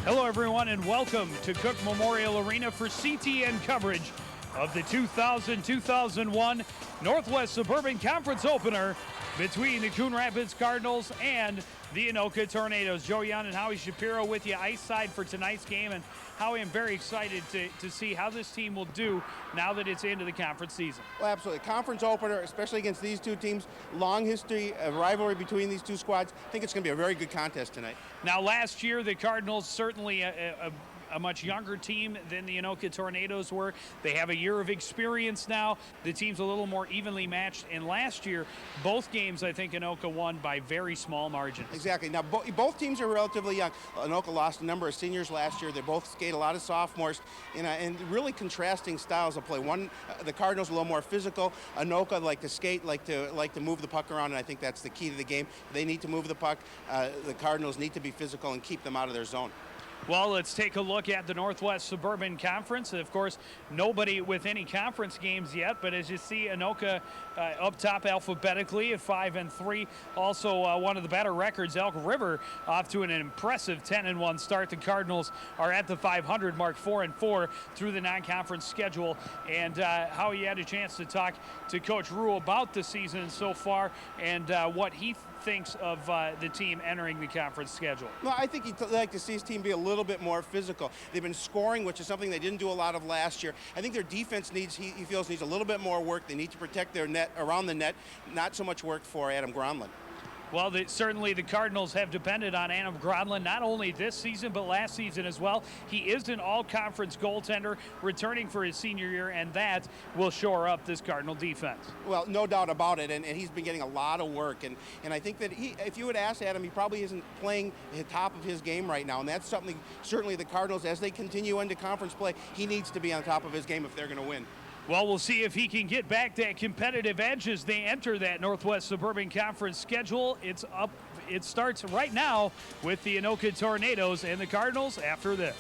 Hello, everyone, and welcome to Cook Memorial Arena for CTN coverage of the 2000-2001 Northwest Suburban Conference opener between the Coon Rapids Cardinals and the Anoka Tornadoes. Joe Young and Howie Shapiro with you ice side for tonight's game, and Howie, I'm very excited to see how this team will do now that it's into the conference season. Well, absolutely. Conference opener, especially against these two teams. Long history of rivalry between these two squads. I think it's going to be a very good contest tonight. Now, last year, the Cardinals certainly a much younger team than the Anoka Tornadoes were. They have a year of experience now. The team's a little more evenly matched. And last year, both games, I think Anoka won by very small margins. Exactly. Now, both teams are relatively young. Anoka lost a number of seniors last year. They both skate a lot of sophomores and really contrasting styles of play. One, the Cardinals a little more physical. Anoka like to skate, like to move the puck around, and I think that's the key to the game. They need to move the puck. The Cardinals need to be physical and keep them out of their zone. Well, let's take a look at the Northwest Suburban Conference. Of course, nobody with any conference games yet, but as you see, Anoka up top alphabetically at 5-3. Also, one of the better records, Elk River, off to an impressive 10-1 start. The Cardinals are at the 500 mark, 4-4 through the non-conference schedule. And how you had a chance to talk to Coach Rue about the season so far and what he thinks of the team entering the conference schedule. Well, I think he'd like to see his team be a little bit more physical. They've been scoring, which is something they didn't do a lot of last year. I think their defense he feels needs a little bit more work. They need to protect their net around the net, not so much work for Adam Gronlund. Well, certainly the Cardinals have depended on Adam Gronlund not only this season but last season as well. He is an all-conference goaltender returning for his senior year, and that will shore up this Cardinal defense. Well, no doubt about it, and he's been getting a lot of work. And I think that if you would ask Adam, he probably isn't playing the top of his game right now, and that's something certainly the Cardinals, as they continue into conference play, he needs to be on top of his game if they're going to win. Well, we'll see if he can get back that competitive edge as they enter that Northwest Suburban Conference schedule. It's up. It starts right now with the Anoka Tornadoes and the Cardinals after this.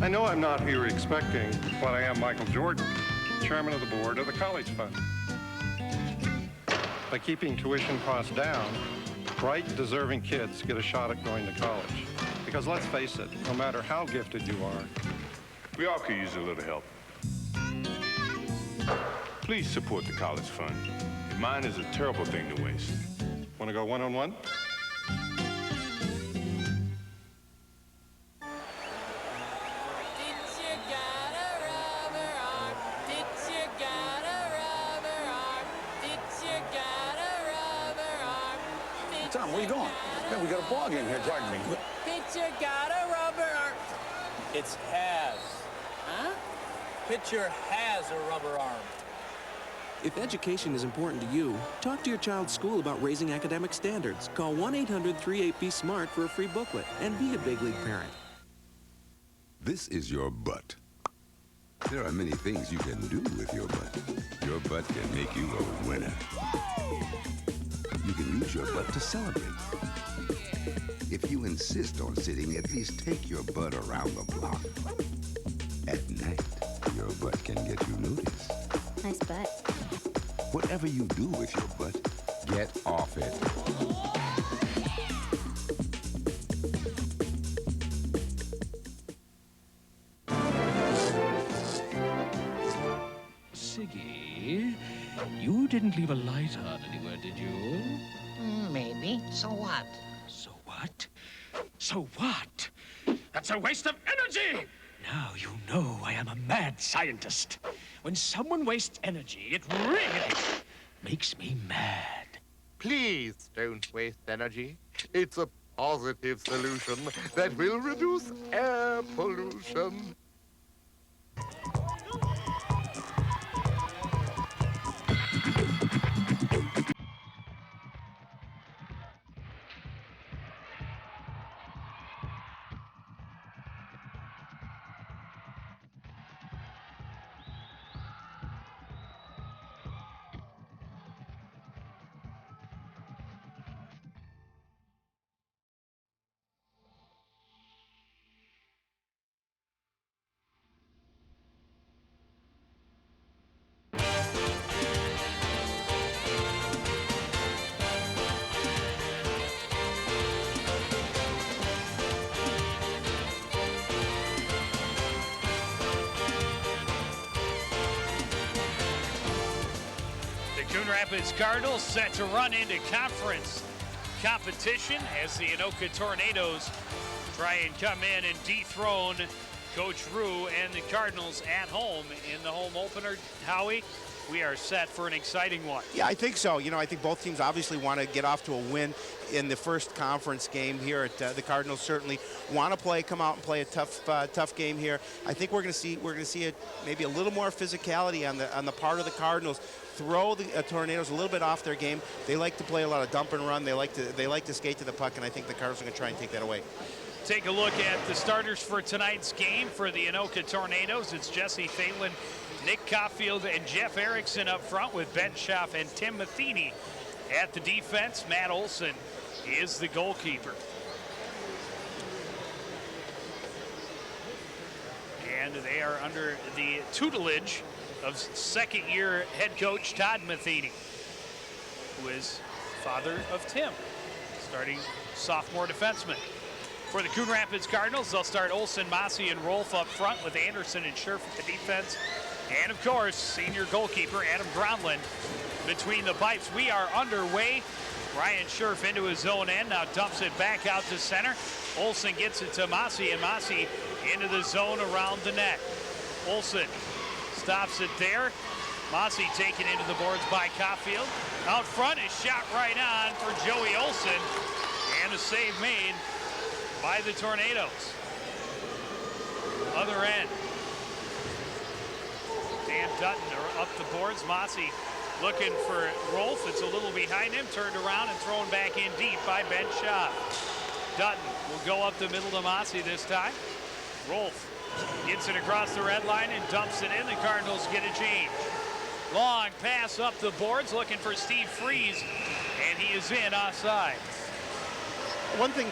I know I'm not here expecting, but I am Michael Jordan, chairman of the board of the College Fund. By keeping tuition costs down, bright, deserving kids get a shot at going to college. Because let's face it, no matter how gifted you are, we all could use a little help. Please support the College Fund. Mine is a terrible thing to waste. Want to go one-on-one? Tom, where you going? Man, we got a ball game here. Pardon me. Pitcher got a rubber arm. It's has. Huh? Pitcher has a rubber arm. If education is important to you, talk to your child's school about raising academic standards. Call 1-800-38-BE-SMART for a free booklet and be a big league parent. This is your butt. There are many things you can do with your butt. Your butt can make you a winner. You can use your butt to celebrate. If you insist on sitting, at least take your butt around the block. At night, your butt can get you noticed. Nice butt. Whatever you do with your butt, get off it. Siggy, you didn't leave a light on anywhere, did you? Maybe. So what? So what? So what? That's a waste of energy! Now you know I am a mad scientist. When someone wastes energy, it really makes me mad. Please don't waste energy. It's a positive solution that will reduce air pollution. The Coon Rapids Cardinals set to run into conference competition as the Anoka Tornadoes try and come in and dethrone Coach Rue and the Cardinals at home in the home opener. Howie, we are set for an exciting one. Yeah, I think so. You know, I think both teams obviously want to get off to a win in the first conference game here. At the Cardinals certainly want to come out and play a tough game here. I think we're going to see maybe a little more physicality on the part of the Cardinals. Throw the Tornadoes a little bit off their game. They like to play a lot of dump and run. They like to skate to the puck, and I think the Cardinals are going to try and take that away. Take a look at the starters for tonight's game for the Anoka Tornadoes. It's Jesse Phelan, Nick Caulfield, and Jeff Erickson up front with Ben Schaff and Tim Matheny at the defense. Matt Olson is the goalkeeper. And they are under the tutelage of second-year head coach Todd Matheny, who is father of Tim, starting sophomore defenseman. For the Coon Rapids Cardinals, they'll start Olsen, Massey, and Rolf up front with Anderson and Scherf at the defense. And, of course, senior goalkeeper Adam Gronlund between the pipes. We are underway. Ryan Scherf into his own end, now dumps it back out to center. Olsen gets it to Massey, and Massey into the zone around the net. Olsen stops it there. Massey taken into the boards by Caulfield. Out front is shot right on for Joey Olsen, and a save made by the Tornadoes. Other end. Dan Dutton up the boards. Massey looking for Rolf. It's a little behind him. Turned around and thrown back in deep by Ben Schaaf. Dutton will go up the middle to Massey this time. Rolf gets it across the red line and dumps it in. The Cardinals get a change. Long pass up the boards looking for Steve Freeze, and he is in offside. One thing,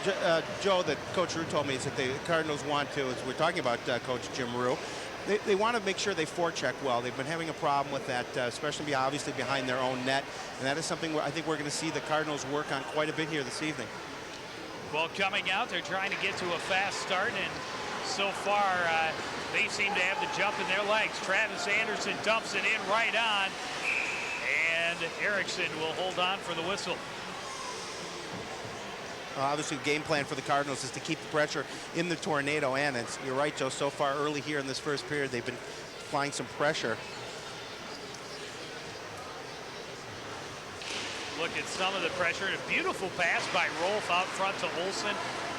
Joe, that Coach Rue told me is that the Cardinals want to, as we're talking about Coach Jim Rue, they want to make sure they forecheck well. They've been having a problem with that, especially obviously behind their own net. And that is something where I think we're going to see the Cardinals work on quite a bit here this evening. Well, coming out, they're trying to get to a fast start, and so far they seem to have the jump in their legs. Travis Anderson dumps it in right on, and Erickson will hold on for the whistle. Obviously, the game plan for the Cardinals is to keep the pressure in the Tornado end. And you're right, Joe, so far early here in this first period, they've been applying some pressure. Look at some of the pressure. A beautiful pass by Rolf out front to Olsen,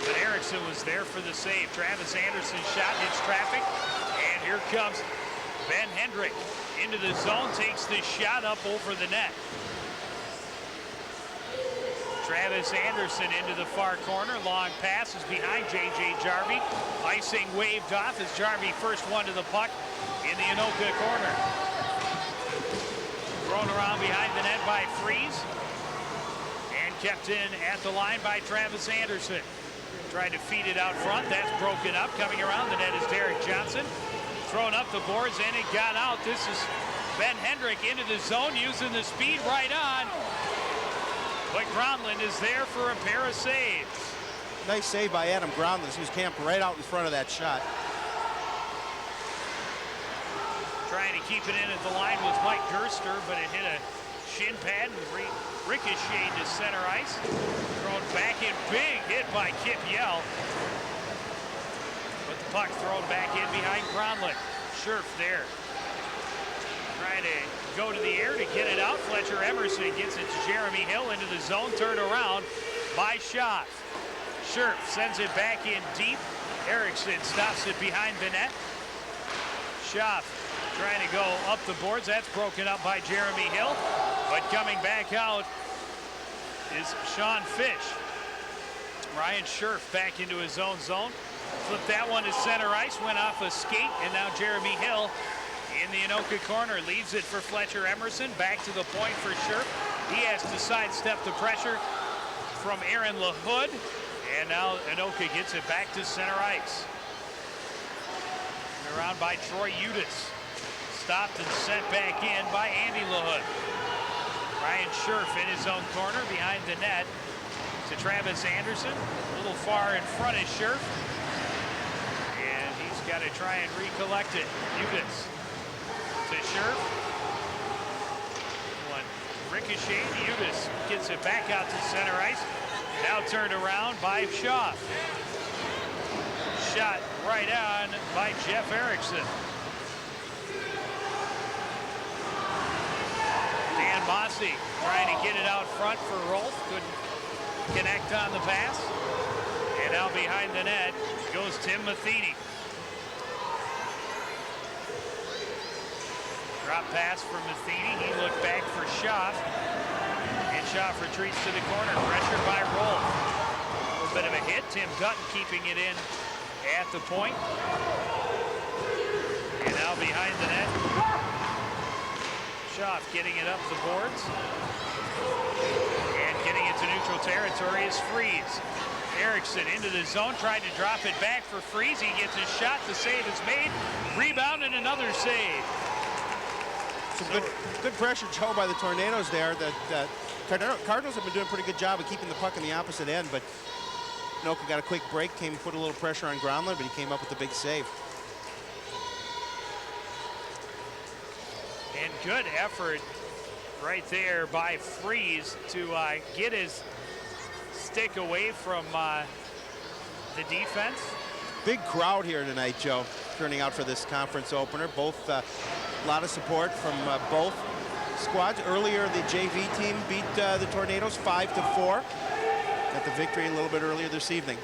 but Erickson was there for the save. Travis Anderson's shot hits traffic, and here comes Ben Hendrick into the zone, takes the shot up over the net. Travis Anderson into the far corner. Long pass is behind J.J. Jarvie. Icing waved off as Jarvie first one to the puck in the Anoka corner. Thrown around behind the net by Freeze. And kept in at the line by Travis Anderson. Tried to feed it out front. That's broken up. Coming around the net is Derek Johnson. Thrown up the boards and it got out. This is Ben Hendrick into the zone using the speed right on. But Gronlund is there for a pair of saves. Nice save by Adam Gronlund. He was camped right out in front of that shot. Trying to keep it in at the line was Mike Gerster, but it hit a shin pad and ricocheted to center ice. Thrown back in, big hit by Kip Yell. But the puck thrown back in behind Gronlund. Scherf there. Trying to go to the air to get it out. Fletcher Emerson gets it to Jeremy Hill into the zone, turned around by Schaaf. Scherf sends it back in deep. Erickson stops it behind the net. Schaaf trying to go up the boards. That's broken up by Jeremy Hill. But coming back out is Sean Fish. Ryan Scherf back into his own zone. Flipped that one to center ice, went off a skate, and now Jeremy Hill in the Anoka corner leaves it for Fletcher Emerson. Back to the point for Scherf. He has to sidestep the pressure from Aaron LaHood. And now Anoka gets it back to center ice. Around by Troy Udis. Stopped and sent back in by Andy LaHood. Ryan Scherf in his own corner behind the net to Travis Anderson. A little far in front of Scherf. And he's got to try and recollect it. Udis to Scherf. One ricochet. Uvis gets it back out to center ice. Now turned around by Shaw. Shot right on by Jeff Erickson. Dan Mossy trying to get it out front for Rolf. Couldn't connect on the pass. And now behind the net goes Tim Matheny. Drop pass from Matheny. He looked back for Schaff. And Schaff retreats to the corner. Pressured by Rolf. A little bit of a hit. Tim Dutton keeping it in at the point. And now behind the net. Schaff getting it up the boards. And getting into neutral territory is Freeze. Erickson into the zone, tried to drop it back for Freeze. He gets his shot. The save is made. Rebound and another save. Some good pressure, Joe, by the Tornadoes there. The Cardinals have been doing a pretty good job of keeping the puck in the opposite end, but Anoka got a quick break, put a little pressure on Gronlund, but he came up with a big save. And good effort right there by Freeze to get his stick away from the defense. Big crowd here tonight, Joe, turning out for this conference opener. Both a lot of support from both squads. Earlier, the JV team beat the Tornadoes 5-4. Got the victory a little bit earlier this evening.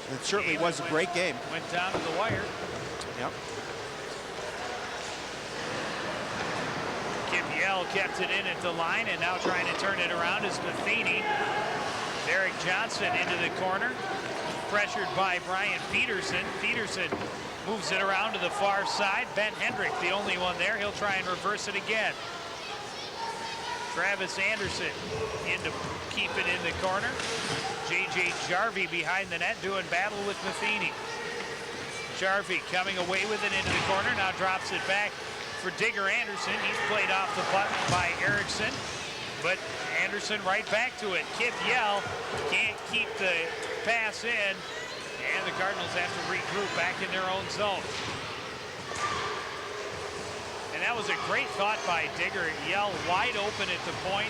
And it certainly was a great game. Went down to the wire. Yep. Kim Yell kept it in at the line, and now trying to turn it around is Matheny. Derek Johnson into the corner. Pressured by Brian Peterson. Peterson moves it around to the far side. Ben Hendrick, the only one there. He'll try and reverse it again. Travis Anderson in to keep it in the corner. J.J. Jarvie behind the net doing battle with Matheny. Jarvie coming away with it into the corner. Now drops it back for Digger Anderson. He's played off the puck by Erickson. But Anderson right back to it. Kip Yell can't keep the pass in. And the Cardinals have to regroup back in their own zone. And that was a great thought by Digger. Yell wide open at the point.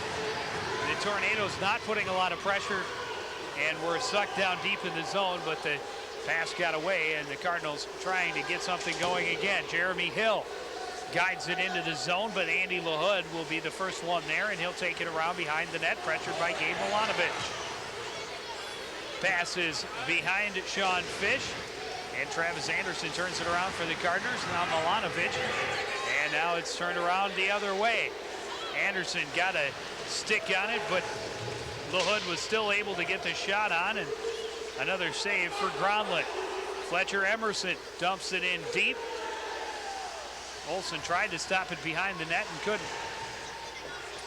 The Tornadoes not putting a lot of pressure and were sucked down deep in the zone, but the pass got away, and the Cardinals trying to get something going again. Jeremy Hill guides it into the zone, but Andy LaHood will be the first one there, and he'll take it around behind the net, pressured by Gabe Milanovic. Passes behind Sean Fish, and Travis Anderson turns it around for the Cardinals. Now Milanovic, and now it's turned around the other way. Anderson got a stick on it, but LaHood was still able to get the shot on, and another save for Gronlund. Fletcher Emerson dumps it in deep. Olsen tried to stop it behind the net and couldn't.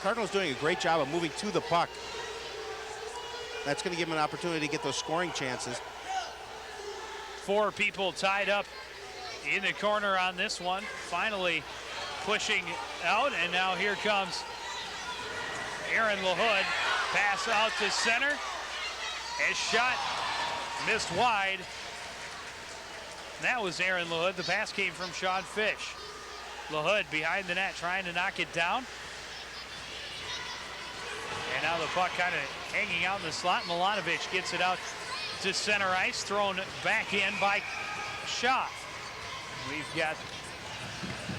Cardinals doing a great job of moving to the puck. That's going to give them an opportunity to get those scoring chances. Four people tied up in the corner on this one. Finally pushing out, and now here comes Aaron LaHood. Pass out to center. A shot missed wide. That was Aaron LaHood. The pass came from Sean Fish. LaHood behind the net trying to knock it down. And now the puck kind of hanging out in the slot. Milanovic gets it out to center ice, thrown back in by Schaff. We've got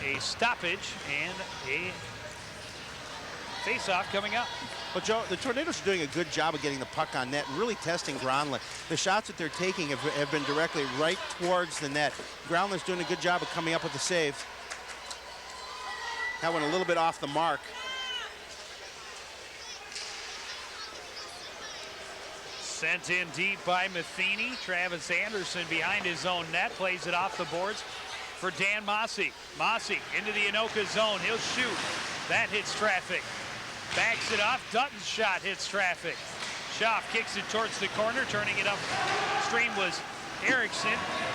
a stoppage and a face-off coming up. But Joe, the Tornadoes are doing a good job of getting the puck on net and really testing Gronlund. The shots that they're taking have been directly right towards the net. Gronlund's doing a good job of coming up with the save. That went a little bit off the mark. Sent in deep by Matheny. Travis Anderson behind his own net, plays it off the boards for Dan Mossy. Mossy into the Anoka zone. He'll shoot. That hits traffic. Backs it off. Dutton's shot hits traffic. Schaff kicks it towards the corner. Turning it up stream was Erickson,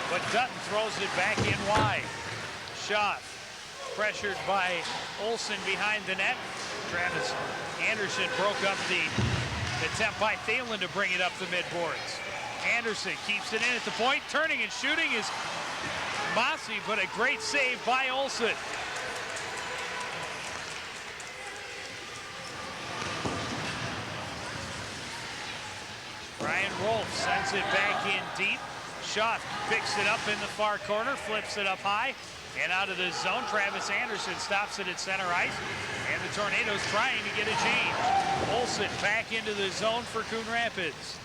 but Dutton throws it back in wide. Schaff pressured by Olsen behind the net. Travis Anderson broke up the attempt by Thalen to bring it up the midboards. Anderson keeps it in at the point. Turning and shooting is Mossy, but a great save by Olsen. sends it back in deep. Schaff picks it up in the far corner, flips it up high, and out of the zone. Travis Anderson stops it at center ice, and the Tornadoes trying to get a change. Olsen back into the zone for Coon Rapids.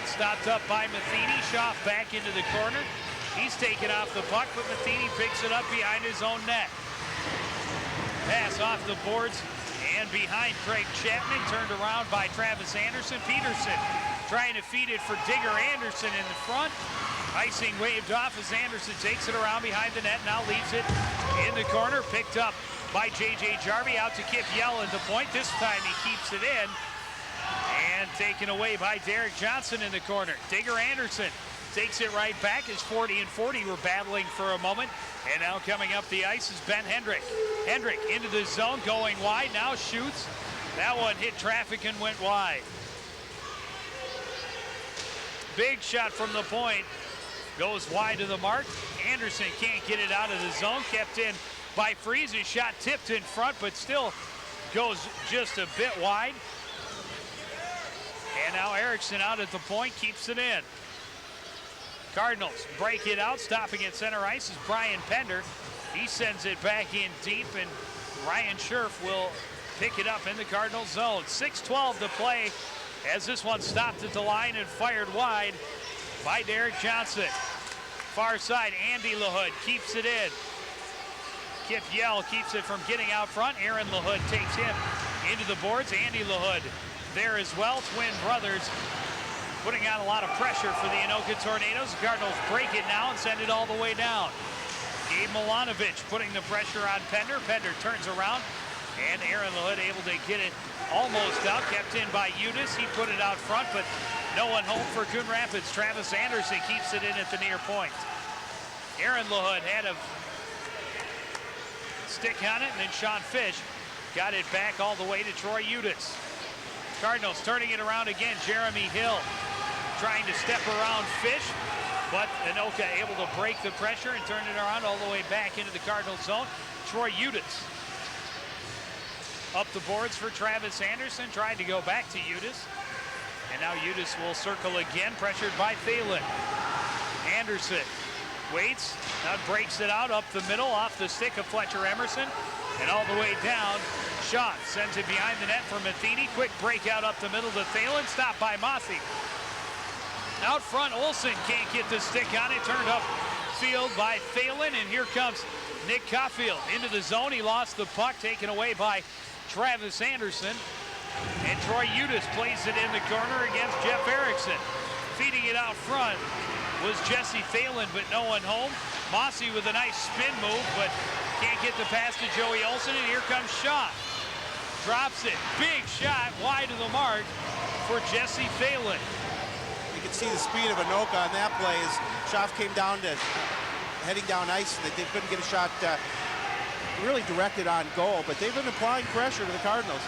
Stopped up by Matheny. Schaff back into the corner. He's taken off the puck, but Matheny picks it up behind his own net. Pass off the boards and behind Craig Chapman, turned around by Travis Anderson. Peterson trying to feed it for Digger Anderson in the front. Icing waved off as Anderson takes it around behind the net, now leaves it in the corner. Picked up by J.J. Jarvie, out to Kip Yell at the point. This time he keeps it in. And taken away by Derek Johnson in the corner. Digger Anderson takes it right back as 40 and 40 were battling for a moment. And now coming up the ice is Ben Hendrick. Hendrick into the zone, going wide, now shoots. That one hit traffic and went wide. Big shot from the point. Goes wide to the mark. Anderson can't get it out of the zone. Kept in by Freeze. His shot tipped in front, but still goes just a bit wide. And now Erickson out at the point, keeps it in. Cardinals break it out. Stopping at center ice is Brian Pender. He sends it back in deep, and Ryan Scherf will pick it up in the Cardinal zone. 6:12 to play as this one stopped at the line and fired wide by Derek Johnson. Far side, Andy LaHood keeps it in. Kip Yell keeps it from getting out front. Aaron LaHood takes him into the boards. Andy LaHood there as well. Twin brothers putting on a lot of pressure for the Anoka Tornadoes. The Cardinals break it now and send it all the way down. Gabe Milanovic putting the pressure on Pender. Pender turns around, and Aaron LaHood able to get it almost out. Kept in by Udis. He put it out front, but no one home for Coon Rapids. Travis Anderson keeps it in at the near point. Aaron LaHood had a stick on it, and then Sean Fish got it back all the way to Troy Udis. Cardinals turning it around again. Jeremy Hill trying to step around Fish, but Anoka able to break the pressure and turn it around all the way back into the Cardinal zone. Troy Udis up the boards for Travis Anderson, tried to go back to Udis, and now Udis will circle again, pressured by Thalen. Anderson waits, now breaks it out up the middle, off the stick of Fletcher Emerson, and all the way down. Shaw sends it behind the net for Matheny. Quick breakout up the middle to Thalen, stopped by Mossy. Out front, Olsen can't get the stick on it, turned up field by Thalen, and here comes Nick Caulfield into the zone. He lost the puck, taken away by Travis Anderson, and Troy Udis plays it in the corner against Jeff Erickson. Feeding it out front was Jesse Thalen, but no one home. Mossy with a nice spin move, but can't get the pass to Joey Olsen, and here comes Shaw. Drops it, big shot, wide of the mark for Jesse Thalen. You can see the speed of Anoka on that play as Schaff came down to heading down ice. They couldn't get a shot really directed on goal, but they've been applying pressure to the Cardinals.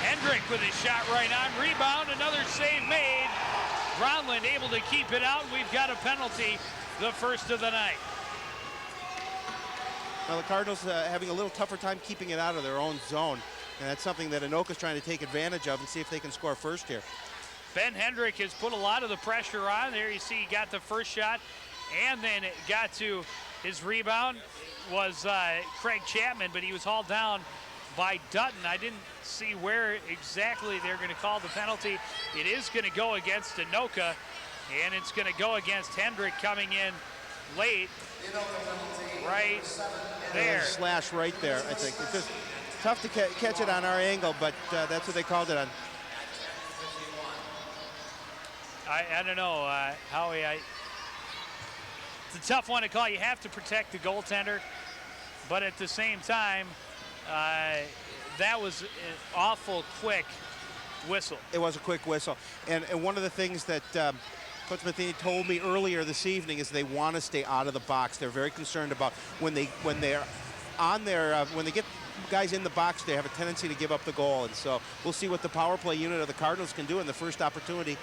Hendrick with his shot right on. Rebound, another save made. Gronlund able to keep it out. We've got a penalty, the first of the night. Now the Cardinals having a little tougher time keeping it out of their own zone, and that's something that Anoka's trying to take advantage of and see if they can score first here. Ben Hendrick has put a lot of the pressure on. There you see he got the first shot, and then it got to his rebound was Craig Chapman, but he was hauled down by Dutton. I didn't see where exactly they're going to call the penalty. It is going to go against Anoka, and it's going to go against Hendrick coming in late. Right there. Slash right there, I think. It's just tough to catch it on our angle, but that's what they called it on. I don't know, Howie. It's a tough one to call. You have to protect the goaltender, but at the same time, that was an awful quick whistle. It was a quick whistle, and one of the things that Coach Matheny told me earlier this evening is they want to stay out of the box. They're very concerned about when they get guys in the box, they have a tendency to give up the goal, and so we'll see what the power play unit of the Cardinals can do in the first opportunity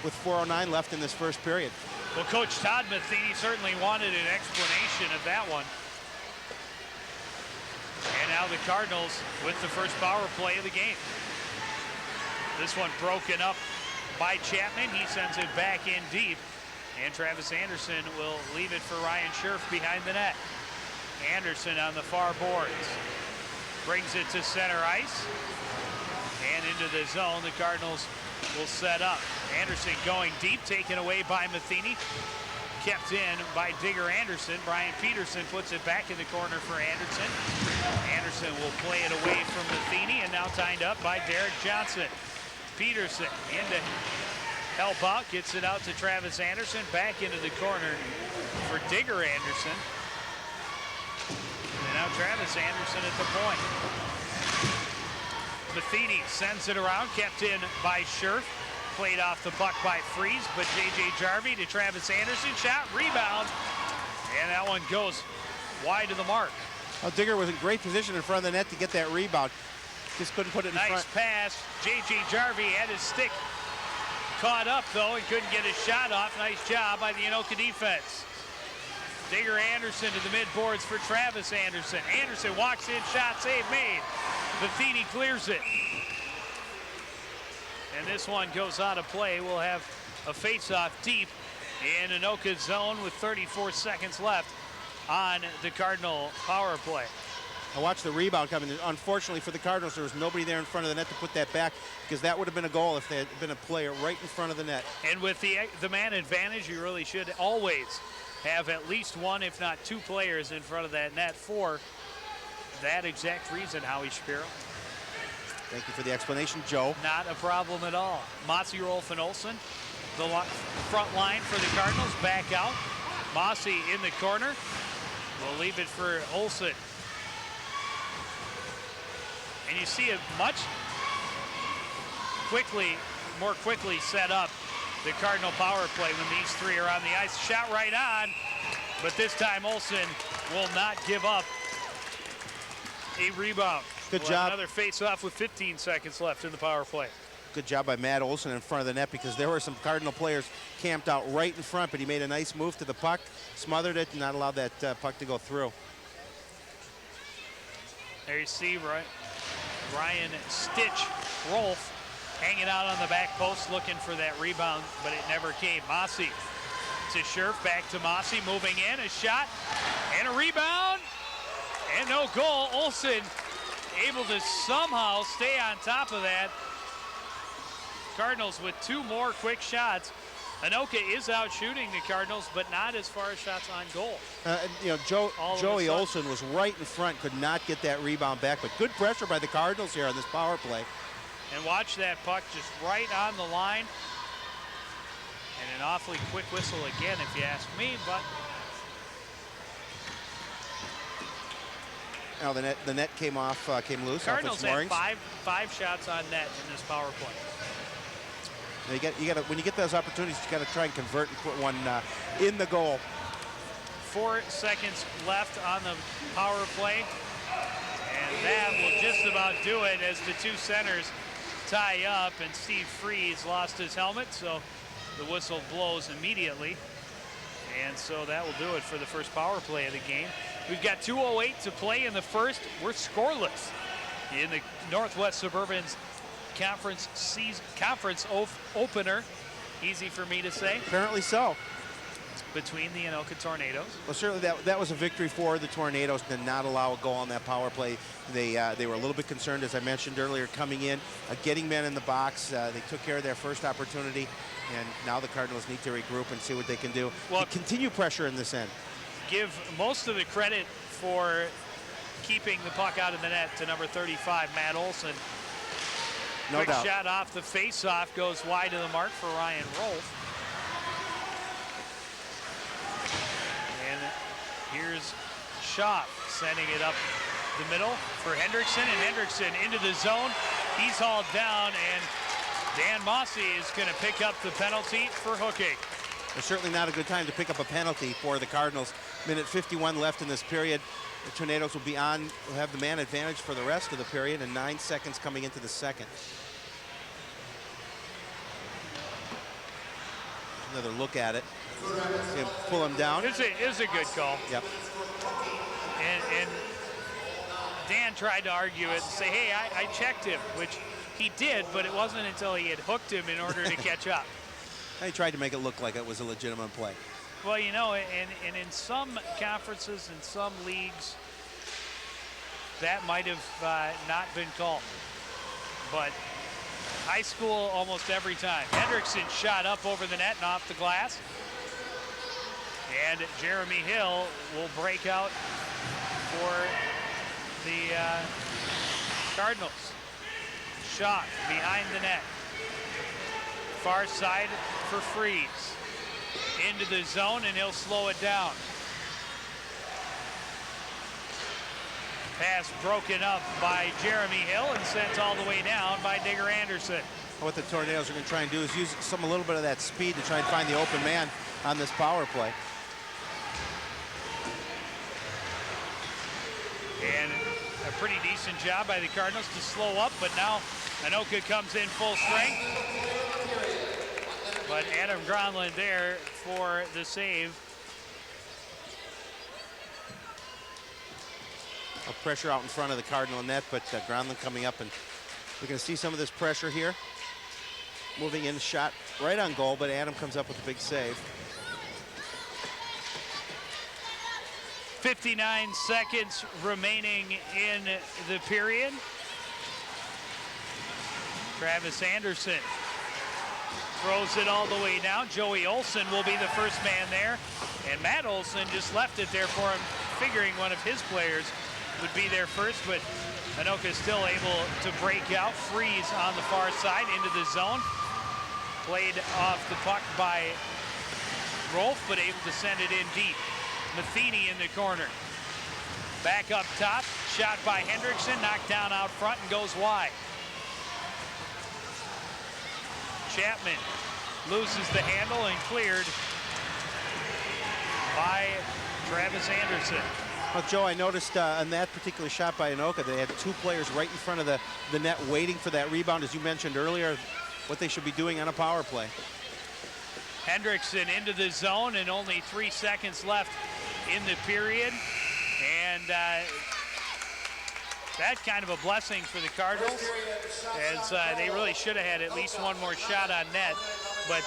with 4:09 left in this first period. Well, Coach Todd Matheny certainly wanted an explanation of that one. And now the Cardinals with the first power play of the game. This one broken up by Chapman. He sends it back in deep. And Travis Anderson will leave it for Ryan Scherf behind the net. Anderson on the far boards. Brings it to center ice. And into the zone, the Cardinals will set up. Anderson going deep, taken away by Matheny. Kept in by Digger Anderson. Brian Peterson puts it back in the corner for Anderson. Anderson will play it away from Matheny, and now tied up by Derek Johnson. Peterson in to help out, gets it out to Travis Anderson, back into the corner for Digger Anderson. And now Travis Anderson at the point. Matheny sends it around, kept in by Scherf. Played off the puck by Freeze, but J.J. Jarvie to Travis Anderson. Shot, rebound, and that one goes wide of the mark. Well, Digger was in great position in front of the net to get that rebound. Just couldn't put it in front. Nice pass. J.J. Jarvie had his stick caught up, though, and couldn't get his shot off. Nice job by the Anoka defense. Digger Anderson to the mid-boards for Travis Anderson. Anderson walks in, shot, save made. Matheny clears it. And this one goes out of play. We'll have a face-off deep in Anoka's zone with 34 seconds left on the Cardinal power play. I watched the rebound coming. Unfortunately for the Cardinals, there was nobody there in front of the net to put that back, because that would have been a goal if there had been a player right in front of the net. And with the man advantage, you really should always have at least one, if not two players in front of that net for that exact reason, Howie Shapiro. Thank you for the explanation, Joe. Not a problem at all. Mossy, Rolf, and Olsen, the front line for the Cardinals, back out. Mossy in the corner. We'll leave it for Olsen. And you see it more quickly set up the Cardinal power play when these three are on the ice. Shot right on, but this time Olsen will not give up a rebound. Good job. Another face-off with 15 seconds left in the power play. Good job by Matt Olsen in front of the net, because there were some Cardinal players camped out right in front, but he made a nice move to the puck, smothered it, and not allowed that puck to go through. There you see Ryan Stitch Rolf hanging out on the back post looking for that rebound, but it never came. Mossy to Scherf, back to Mossy, moving in, a shot, and a rebound, and no goal. Olsen able to somehow stay on top of that. Cardinals with two more quick shots. Anoka is out shooting the Cardinals, but not as far as shots on goal. Joey Olsen was right in front, could not get that rebound back, but good pressure by the Cardinals here on this power play. And watch that puck just right on the line. And an awfully quick whistle again, if you ask me, but now the net came loose. Cardinals had five shots on net in this power play. When you get those opportunities, you got to try and convert and put one in the goal. 4 seconds left on the power play, and that will just about do it as the two centers tie up, and Steve Freeze lost his helmet, so the whistle blows immediately. And so that will do it for the first power play of the game. We've got 2:08 to play in the first. We're scoreless in the Northwest Suburban's conference opener. Easy for me to say. Apparently so. Between the Anoka Tornadoes. Well, certainly that was a victory for the Tornadoes to not allow a goal on that power play. They were a little bit concerned, as I mentioned earlier, coming in, getting men in the box. They took care of their first opportunity, and now the Cardinals need to regroup and see what they can do to continue pressure in this end. Give most of the credit for keeping the puck out of the net to number 35, Matt Olsen. No Quick doubt. shot off the face-off goes wide of the mark for Ryan Rolf. And here's Schaaf sending it up the middle for Hendrickson, and Hendrickson into the zone. He's hauled down, and Dan Mossy is going to pick up the penalty for hooking. It's certainly not a good time to pick up a penalty for the Cardinals. Minute 51 left in this period. The Tornadoes will have the man advantage for the rest of the period, and 9 seconds coming into the second. Another look at it. Pull him down. It's a good call. Yep. And Dan tried to argue it and say, hey, I checked him, which He did, but it wasn't until he had hooked him in order to catch up. He tried to make it look like it was a legitimate play. Well, you know, and in some conferences, in some leagues, that might have not been called. But high school, almost every time. Hendrickson shot up over the net and off the glass. And Jeremy Hill will break out for the Cardinals. Shot behind the net. Far side for Freeze. Into the zone, and he'll slow it down. Pass broken up by Jeremy Hill and sent all the way down by Digger Anderson. What the Tornadoes are going to try and do is use a little bit of that speed to try and find the open man on this power play. And a pretty decent job by the Cardinals to slow up, but now Anoka comes in full strength. But Adam Gronlund there for the save. Pressure out in front of the Cardinal net, but Gronlund coming up, and we're going to see some of this pressure here. Moving in, shot right on goal, but Adam comes up with a big save. 59 seconds remaining in the period. Travis Anderson throws it all the way down. Joey Olson will be the first man there. And Matt Olson just left it there for him, figuring one of his players would be there first, but Anoka is still able to break out. Freeze on the far side into the zone. Played off the puck by Rolf, but able to send it in deep. Matheny in the corner. Back up top, shot by Hendrickson, knocked down out front and goes wide. Chapman loses the handle and cleared by Travis Anderson. Well, Joe, I noticed on that particular shot by Anoka, they had two players right in front of the net waiting for that rebound, as you mentioned earlier, what they should be doing on a power play. Hendrickson into the zone, and only 3 seconds left in the period. And that's kind of a blessing for the Cardinals, as they really should have had at least one more shot on net. But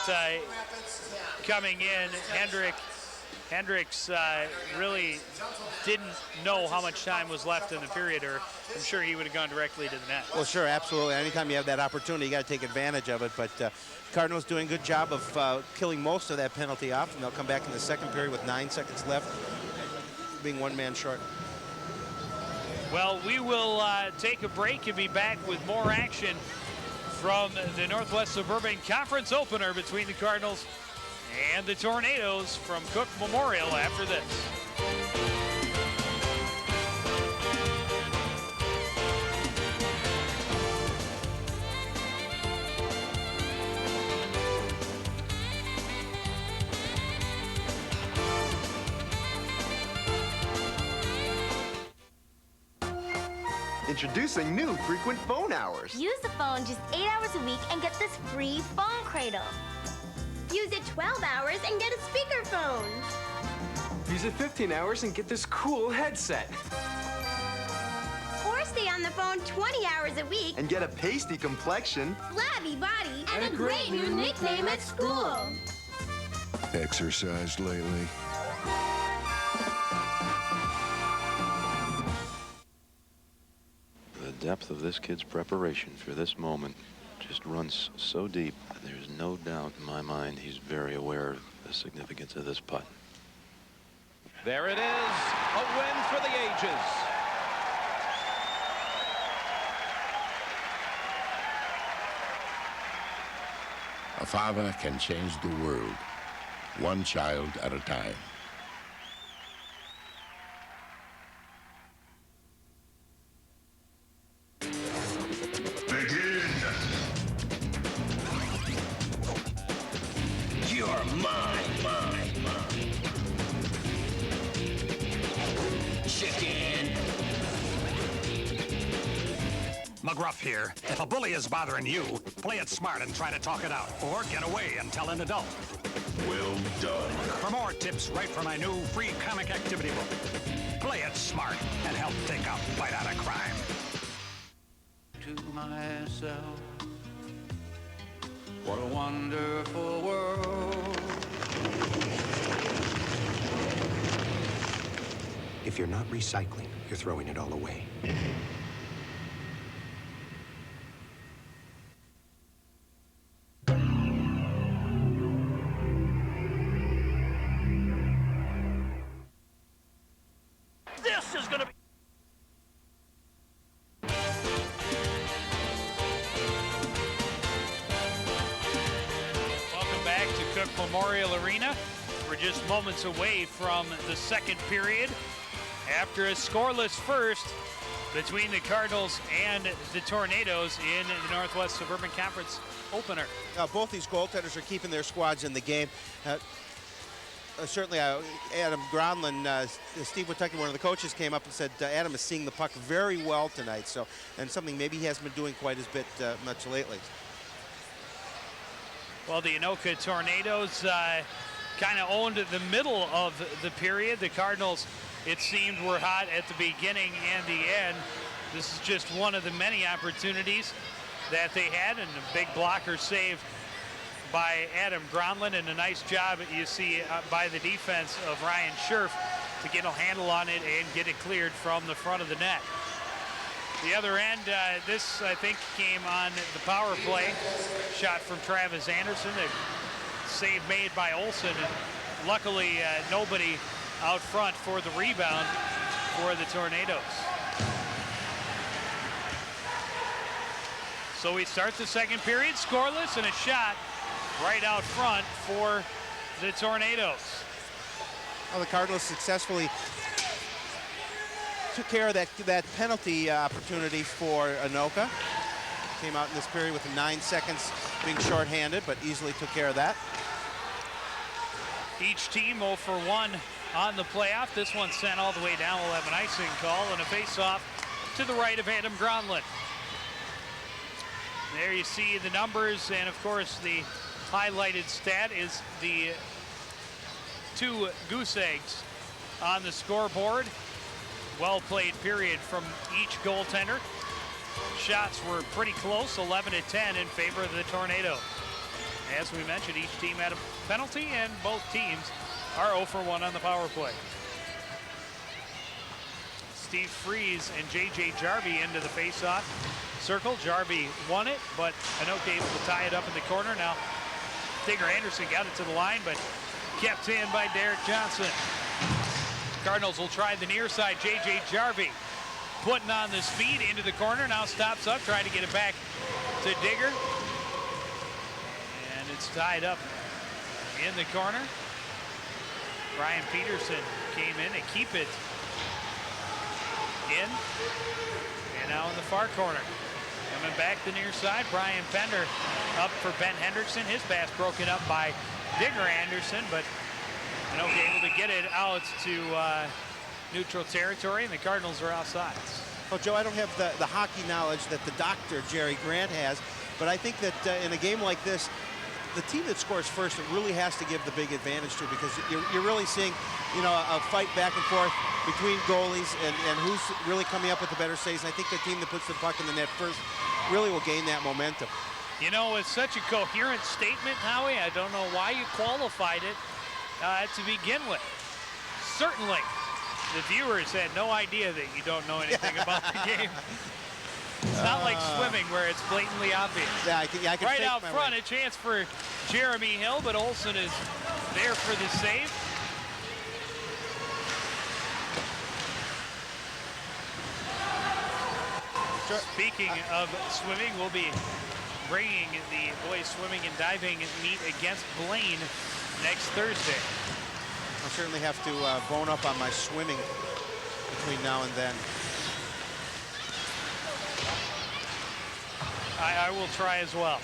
coming in, Hendricks really didn't know how much time was left in the period, or I'm sure he would have gone directly to the net. Well, sure, absolutely. Anytime you have that opportunity, you got to take advantage of it. But Cardinals doing a good job of killing most of that penalty off, and they'll come back in the second period with 9 seconds left, being one man short. Well, we will take a break and be back with more action from the Northwest Suburban Conference opener between the Cardinals and the Tornadoes from Cook Memorial after this. Introducing new frequent phone hours. Use the phone just 8 hours a week and get this free phone cradle. Use it 12 hours and get a speakerphone. Use it 15 hours and get this cool headset. Or stay on the phone 20 hours a week And get a pasty complexion. flabby body, and a great new nickname at school. Exercised lately? The depth of this kid's preparation for this moment just runs so deep. There's no doubt in my mind he's very aware of the significance of this putt. There it is, a win for the ages. A father can change the world, one child at a time. You're mine. Chicken. McGruff here. If a bully is bothering you, play it smart and try to talk it out. Or get away and tell an adult. Well done. For more tips, write for my new free comic activity book. Play it smart and help take a bite out of crime. to myself, what a wonderful world. If you're not recycling, you're throwing it all away. This is gonna be... Welcome back to Cook Memorial Arena. We're just moments away from the second period after a scoreless first between the Cardinals and the Tornadoes in the Northwest Suburban Conference opener. Both these goaltenders are keeping their squads in the game. Certainly, Adam Gronlin, Steve Witucky, one of the coaches, came up and said Adam is seeing the puck very well tonight. So, and something maybe he hasn't been doing quite as much lately. Well, the Anoka Tornadoes kind of owned the middle of the period. The Cardinals, it seemed, were hot at the beginning and the end. This is just one of the many opportunities that they had, and a big blocker save by Adam Gronlin, and a nice job you see by the defense of Ryan Scherf to get a handle on it and get it cleared from the front of the net. The other end, this I think came on the power play. Shot from Travis Anderson, a save made by Olsen, and luckily nobody out front for the rebound for the Tornadoes. So we start the second period scoreless, and a shot right out front for the Tornadoes. Well, the Cardinals successfully took care of that penalty opportunity for Anoka. Came out in this period with 9 seconds being shorthanded, but easily took care of that. Each team 0 for 1 on the playoff. This one sent all the way down. We'll have an icing call and a face-off to the right of Adam Gronlin. There you see the numbers, and of course the highlighted stat is the 2 goose eggs on the scoreboard. Well played period from each goaltender. Shots were pretty close, 11-10 in favor of the Tornadoes. As we mentioned, each team had a penalty, and both teams are 0 for 1 on the power play. Steve Freeze and J.J. Jarvie into the faceoff circle. Jarvie won it, but Anoka able to tie it up in the corner. Now, Digger Anderson got it to the line, but kept in by Derek Johnson. Cardinals will try the near side. J.J. Jarvie putting on the speed into the corner. Now stops up, trying to get it back to Digger. And it's tied up in the corner. Brian Peterson came in to keep it in. And now in the far corner. Coming back the near side, Brian Pender up for Ben Hendrickson. His pass broken up by Digger Anderson, but Anoka able to get it out to neutral territory, and the Cardinals are outside. Well, Joe, I don't have the hockey knowledge that the doctor, Jerry Grant, has, but I think that in a game like this, the team that scores first, it really has to give the big advantage to, because you're really seeing, you know, a fight back and forth between goalies and who's really coming up with the better saves. And I think the team that puts the puck in the net first really will gain that momentum. You know, it's such a coherent statement, Howie. I don't know why you qualified it to begin with. Certainly, the viewers had no idea that you don't know anything about the game. It's not like swimming where it's blatantly obvious. Yeah, I can right out front, a chance for Jeremy Hill, but Olsen is there for the save. Speaking of swimming, we'll be bringing the boys swimming and diving meet against Blaine next Thursday. I'll certainly have to bone up on my swimming between now and then. I will try as well.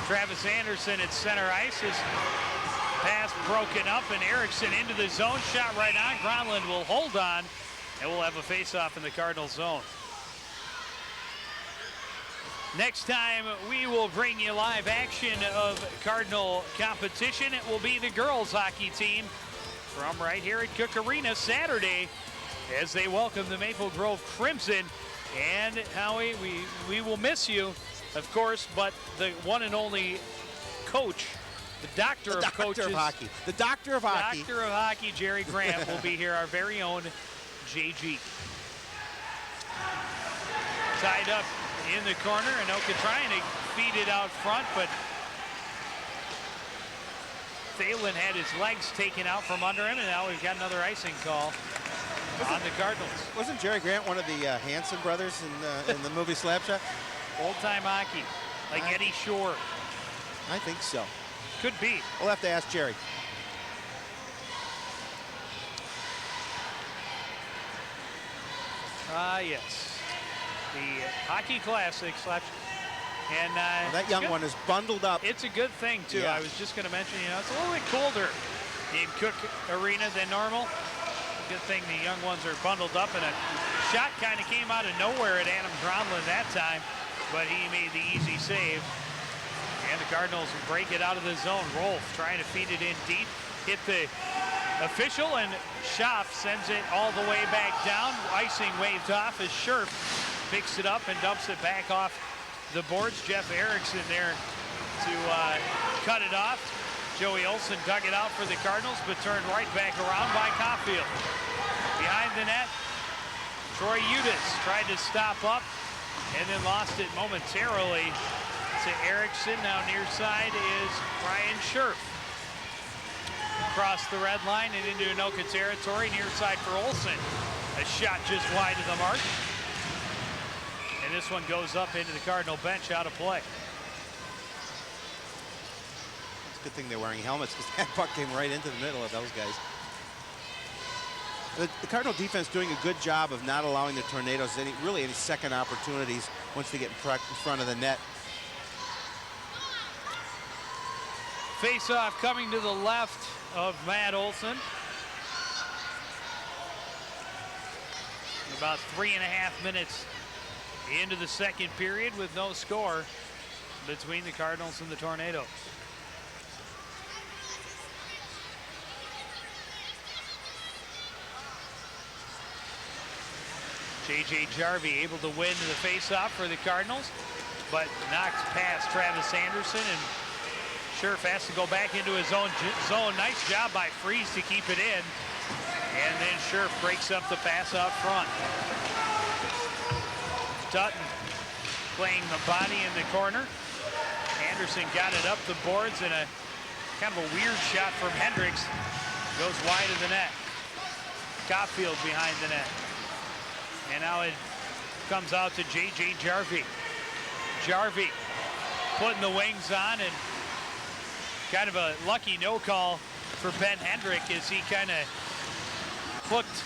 Travis Anderson at center ice. His pass broken up, and Erickson into the zone. Shot right on. Gronlin will hold on, and we'll have a face-off in the Cardinal zone. Next time, we will bring you live action of Cardinal competition. It will be the girls hockey team from right here at Cook Arena Saturday, as they welcome the Maple Grove Crimson. And Howie, we will miss you, of course, but the one and only coach, the doctor of coaches, of hockey. The doctor of hockey. Doctor of hockey, Jerry Grant, will be here, our very own JG. Tied up in the corner, Anoka trying to feed it out front, but Thalen had his legs taken out from under him, and now we've got another icing call on the Cardinals. Wasn't Jerry Grant one of the Hanson brothers in the movie Slapshot? Old-time hockey, like Eddie Shore. I think so. Could be. We'll have to ask Jerry. Yes. The Hockey Classic Slapshot. And well, that young one is bundled up. It's a good thing, too. Yeah. I was just going to mention, you know, it's a little bit colder in Cook Arena than normal. Good thing the young ones are bundled up, and a shot kind of came out of nowhere at Adam Gronlund that time, but he made the easy save. And the Cardinals break it out of the zone. Rolf trying to feed it in deep, hit the official, and Schaff sends it all the way back down. Icing waved off as Scherf picks it up and dumps it back off the boards. Jeff Erickson there to cut it off. Joey Olsen dug it out for the Cardinals, but turned right back around by Caulfield. Behind the net, Troy Udis tried to stop up and then lost it momentarily to Erickson. Now near side is Brian Scherf. Across the red line and into Anoka territory, near side for Olsen. A shot just wide of the mark. And this one goes up into the Cardinal bench, out of play. Good thing they're wearing helmets, because that puck came right into the middle of those guys. The Cardinal defense doing a good job of not allowing the Tornadoes any second opportunities once they get in front of the net. Face-off coming to the left of Matt Olsen. About 3.5 minutes into the second period with no score between the Cardinals and the Tornadoes. J.J. Jarvie able to win the face-off for the Cardinals, but knocks past Travis Anderson, and Scherf has to go back into his own zone. Nice job by Freeze to keep it in, and then Scherf breaks up the pass out front. Dutton playing the body in the corner. Anderson got it up the boards, and a kind of a weird shot from Hendricks goes wide of the net. Caulfield behind the net. And now it comes out to J.J. Jarvie. Jarvie putting the wings on, and kind of a lucky no call for Ben Hendrick as he kind of hooked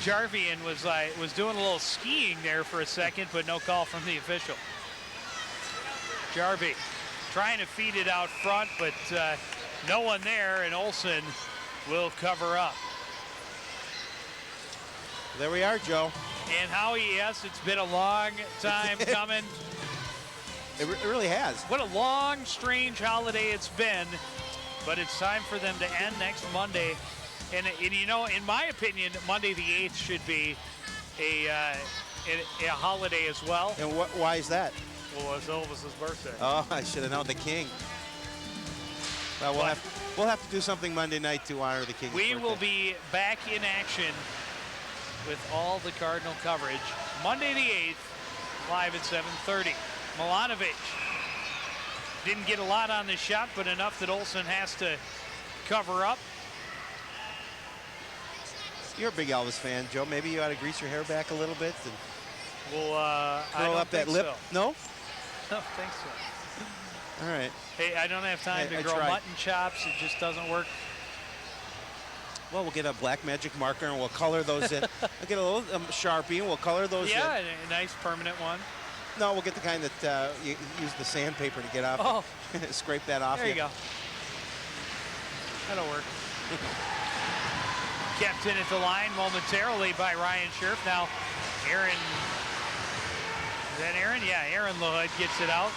Jarvie and was doing a little skiing there for a second, but no call from the official. Jarvie trying to feed it out front, but no one there, and Olsen will cover up. There we are, Joe. And Howie, yes, it's been a long time coming. It really has. What a long, strange holiday it's been, but it's time for them to end next Monday. And you know, in my opinion, Monday the 8th should be a holiday as well. And why is that? Well, it's Elvis's birthday. Oh, I should have known. The King. Well, we'll have to do something Monday night to honor the King's birthday. We will be back in action with all the Cardinal coverage Monday the 8th, live at 7:30. Milanovic didn't get a lot on the shot, but enough that Olsen has to cover up. You're a big Elvis fan, Joe. Maybe you ought to grease your hair back a little bit and curl up that lip. So. No? I don't think so. All right. Hey, I don't have time to grow mutton chops. It just doesn't work. Well, we'll get a black magic marker and we'll color those in. We'll get a little Sharpie and we'll color those in. Yeah, a nice permanent one. No, we'll get the kind that you use the sandpaper to get off. Oh. Scrape that off. There you go. That'll work. Kept in at the line momentarily by Ryan Scherf. Now, Aaron. Is that Aaron? Yeah, Aaron LaHood gets it out.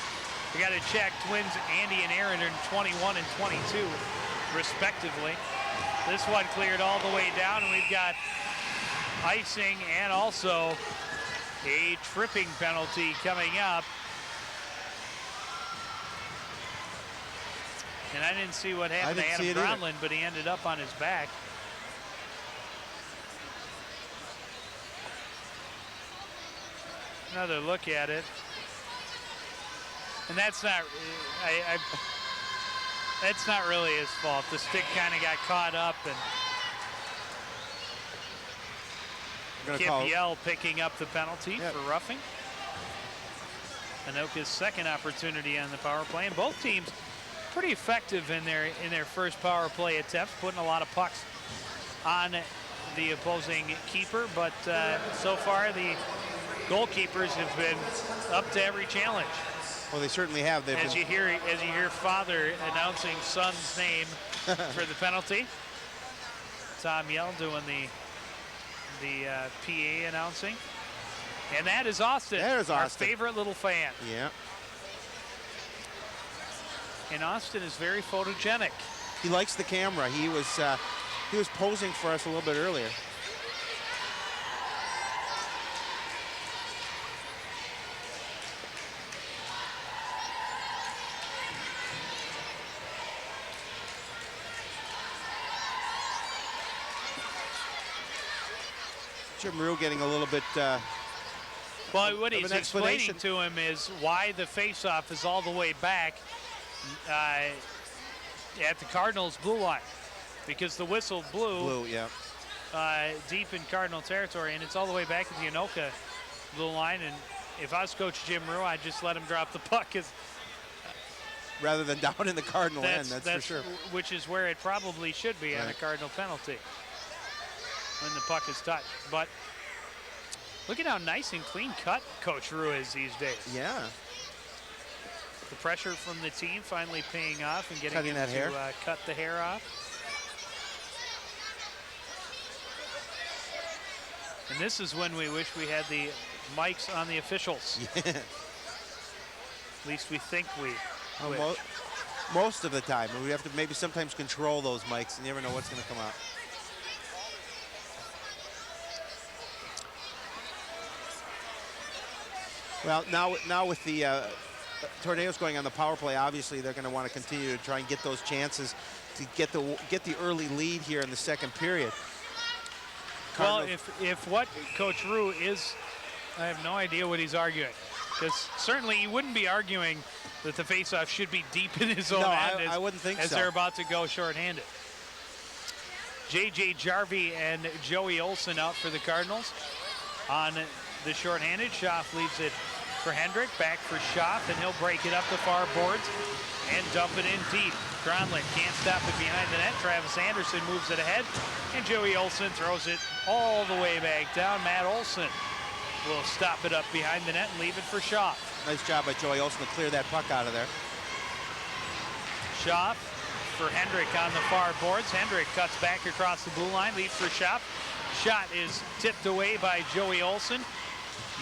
We got to check. Twins Andy and Aaron are 21 and 22, respectively. This one cleared all the way down, and we've got icing and also a tripping penalty coming up. And I didn't see what happened to Adam Gronlund, but he ended up on his back. Another look at it. And that's not, that's not really his fault. The stick kind of got caught up, and Kip Yell picking up the penalty for roughing. Anoka's second opportunity on the power play, and both teams pretty effective in their first power play attempts, putting a lot of pucks on the opposing keeper, but so far the goalkeepers have been up to every challenge. Well, they certainly have. As you hear father announcing son's name for the penalty. Tom Yell doing the PA announcing. And that is Austin. There's Austin. Our favorite little fan. Yeah. And Austin is very photogenic. He likes the camera. He was posing for us a little bit earlier. Jim Rue getting a little bit well, what he's explaining to him is why the faceoff is all the way back at the Cardinals' blue line, because the whistle blew deep in Cardinal territory, and it's all the way back at the Anoka blue line. And if I was Coach Jim Rue, I'd just let him drop the puck, rather than down in the Cardinal end. That's for sure. Which is where it probably should be on a Cardinal penalty when the puck is touched. But look at how nice and clean cut Coach Rue is these days. Yeah. The pressure from the team finally paying off and getting Cutting him that hair. to cut the hair off. And this is when we wish we had the mics on the officials. Yeah. At least we think we wish. Most of the time. We have to maybe sometimes control those mics, and you never know what's going to come out. Well, now with the Tornadoes going on the power play, obviously they're going to want to continue to try and get those chances to get the early lead here in the second period. Well, if what Coach Rue is, I have no idea what he's arguing, because certainly he wouldn't be arguing that the faceoff should be deep in his own end I wouldn't think as so. They're about to go shorthanded. J.J. Jarvie and Joey Olson out for the Cardinals on the shorthanded. Schaff leaves it for Hendrick, back for Schaff, and he'll break it up the far boards and dump it in deep. Gronlund can't stop it behind the net. Travis Anderson moves it ahead, and Joey Olson throws it all the way back down. Matt Olson will stop it up behind the net and leave it for Schaff. Nice job by Joey Olson to clear that puck out of there. Schaff for Hendrick on the far boards. Hendrick cuts back across the blue line, leaves for Schaff. Shot is tipped away by Joey Olson.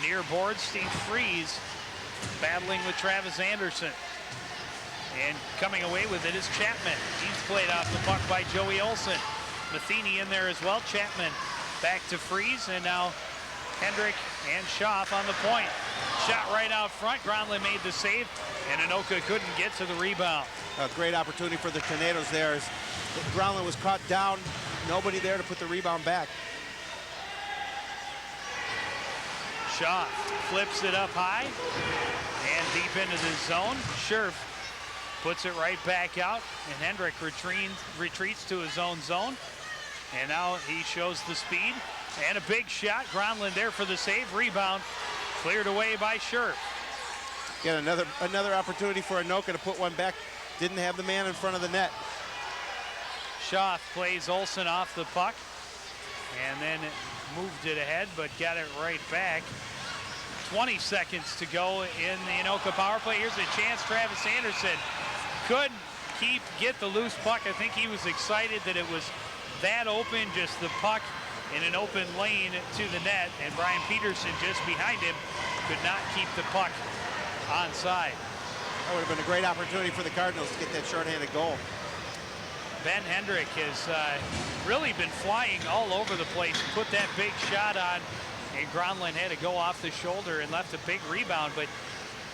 Near board, Steve Freeze battling with Travis Anderson. And coming away with it is Chapman. He's played off the puck by Joey Olson. Matheny in there as well. Chapman back to Freeze, and now Hendrick and Schaff on the point. Shot right out front. Gronlund made the save, and Anoka couldn't get to the rebound. A great opportunity for the Tornadoes there as Gronlund was caught down. Nobody there to put the rebound back. Schaff flips it up high and deep into the zone. Scherf puts it right back out, and Hendrick retreats to his own zone. And now he shows the speed, and a big shot. Gronlund there for the save. Rebound cleared away by Scherf. Again, another opportunity for Anoka to put one back. Didn't have the man in front of the net. Schaff plays Olson off the puck, and then moved it ahead, but got it right back. 20 seconds to go in the Anoka power play. Here's a chance. Travis Anderson could get the loose puck. I think he was excited that it was that open, just the puck in an open lane to the net, and Brian Peterson just behind him could not keep the puck onside. That would have been a great opportunity for the Cardinals to get that shorthanded goal. Ben Hendrick has really been flying all over the place. Put that big shot on, and Gronlund had to go off the shoulder and left a big rebound, but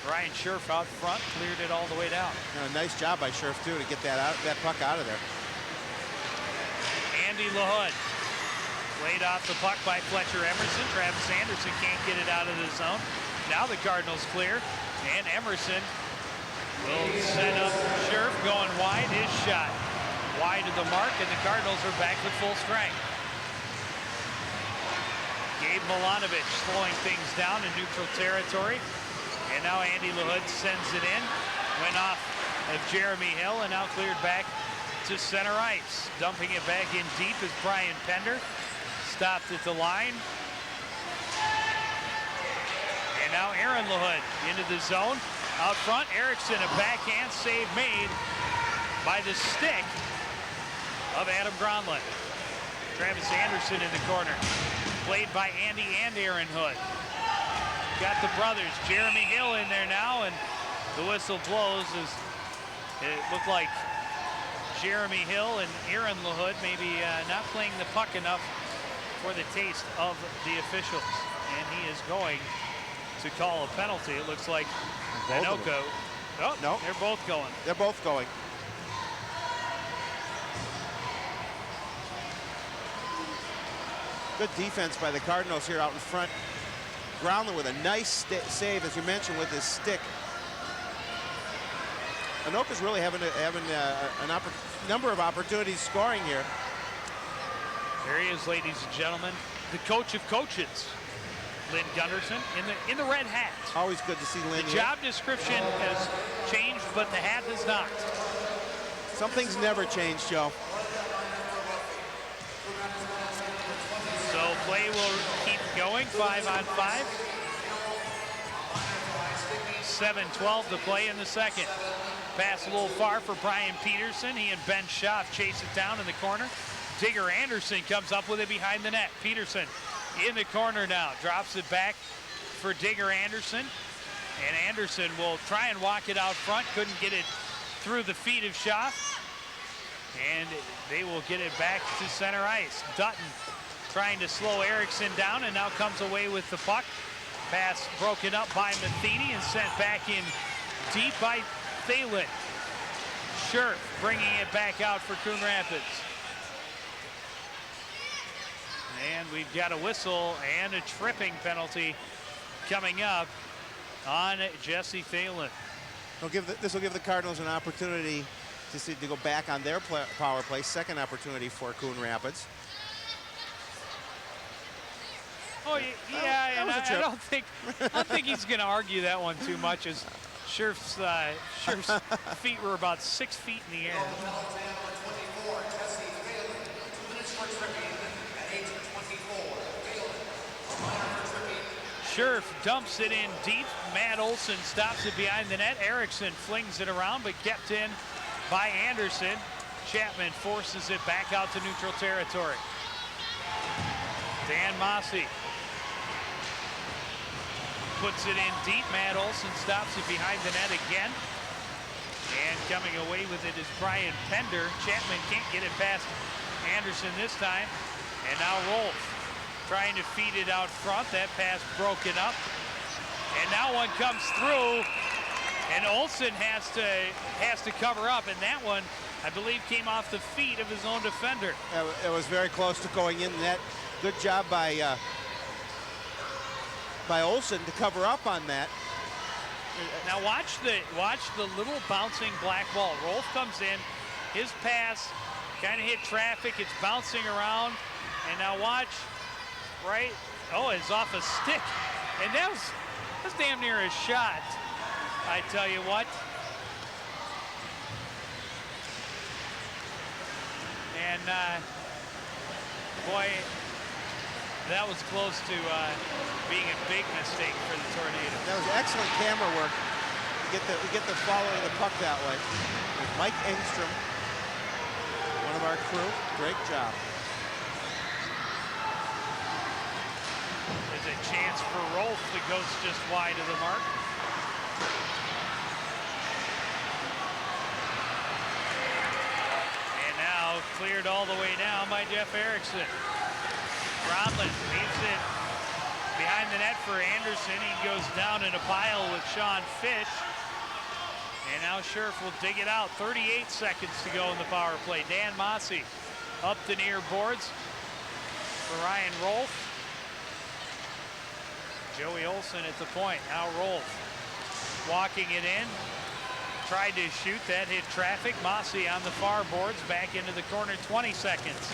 Ryan Scherf out front cleared it all the way down. Nice job by Scherf too to get that puck out of there. Andy LaHood laid off the puck by Fletcher Emerson. Travis Anderson can't get it out of the zone. Now the Cardinals clear, and Emerson will set up Scherf going wide. His shot wide of the mark, and the Cardinals are back with full strength. Gabe Milanovic slowing things down in neutral territory. And now Andy LaHood sends it in. Went off of Jeremy Hill and now cleared back to center ice. Dumping it back in deep is Brian Pender. Stopped at the line. And now Aaron LaHood into the zone. Out front, Erickson, a backhand save made by the stick of Adam Gronlund. Travis Anderson in the corner. Played by Andy and Aaron Hood. Got the brothers, Jeremy Hill in there now, and the whistle blows as it looked like Jeremy Hill and Aaron LaHood maybe not playing the puck enough for the taste of the officials. And he is going to call a penalty. It looks like Anoka. Oh, no, they're both going. They're both going. Good defense by the Cardinals here out in front. Gronlund with a nice save, as you mentioned, with his stick. Anoka's really having a number of opportunities scoring here. There he is, ladies and gentlemen, the coach of coaches, Lynn Gunderson, in the red hat. Always good to see Lynn. The job description has changed, but the hat has not. Some things never change, Joe. So play will keep going, 5-on-5. 7:12 to play in the second. Pass a little far for Brian Peterson. He and Ben Schaaf chase it down in the corner. Digger Anderson comes up with it behind the net. Peterson in the corner now. Drops it back for Digger Anderson. And Anderson will try and walk it out front. Couldn't get it through the feet of Schaaf. And they will get it back to center ice. Dutton trying to slow Erickson down and now comes away with the puck. Pass broken up by Matheny and sent back in deep by Thalen. Scherf bringing it back out for Coon Rapids. And we've got a whistle and a tripping penalty coming up on Jesse Thalen. This will give the Cardinals an opportunity to go back on their power play. Second opportunity for Coon Rapids. Oh yeah, and I don't think he's going to argue that one too much, as Scherf's feet were about 6 feet in the air. Scherf dumps it in deep. Matt Olson stops it behind the net. Erickson flings it around, but kept in by Anderson. Chapman forces it back out to neutral territory. Dan Mossy puts it in deep. Matt Olson stops it behind the net again. And coming away with it is Brian Pender. Chapman can't get it past Anderson this time. And now Rolf trying to feed it out front. That pass broken up. And now one comes through. And Olson has to cover up. And that one, I believe, came off the feet of his own defender. It was very close to going in net. Good job by Olson to cover up on that. Now watch the little bouncing black ball. Rolf comes in, his pass kind of hit traffic. It's bouncing around, and now watch, right? Oh, it's off a stick, and that's damn near a shot. I tell you what. And boy, that was close to being a big mistake for the Tornadoes. That was excellent camera work. We get the following the puck that way. With Mike Engstrom, one of our crew. Great job. There's a chance for Rolf that goes just wide of the mark. And now cleared all the way down by Jeff Erickson. Rodland leaves it behind the net for Anderson. He goes down in a pile with Sean Fish. And now Scherf will dig it out. 38 seconds to go in the power play. Dan Mosse up the near boards for Ryan Rolfe. Joey Olson at the point. Now Rolfe walking it in. Tried to shoot, that hit traffic. Mosse on the far boards, back into the corner. 20 seconds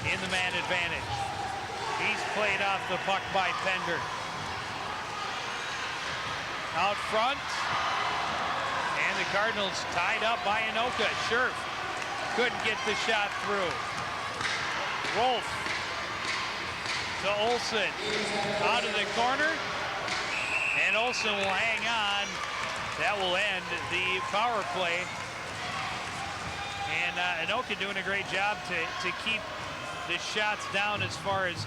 in the man advantage. He's played off the puck by Pender. Out front. And the Cardinals tied up by Anoka. Scherf couldn't get the shot through. Rolfe to Olson. Out of the corner. And Olson will hang on. That will end the power play. And Anoka doing a great job to keep the shots down as far as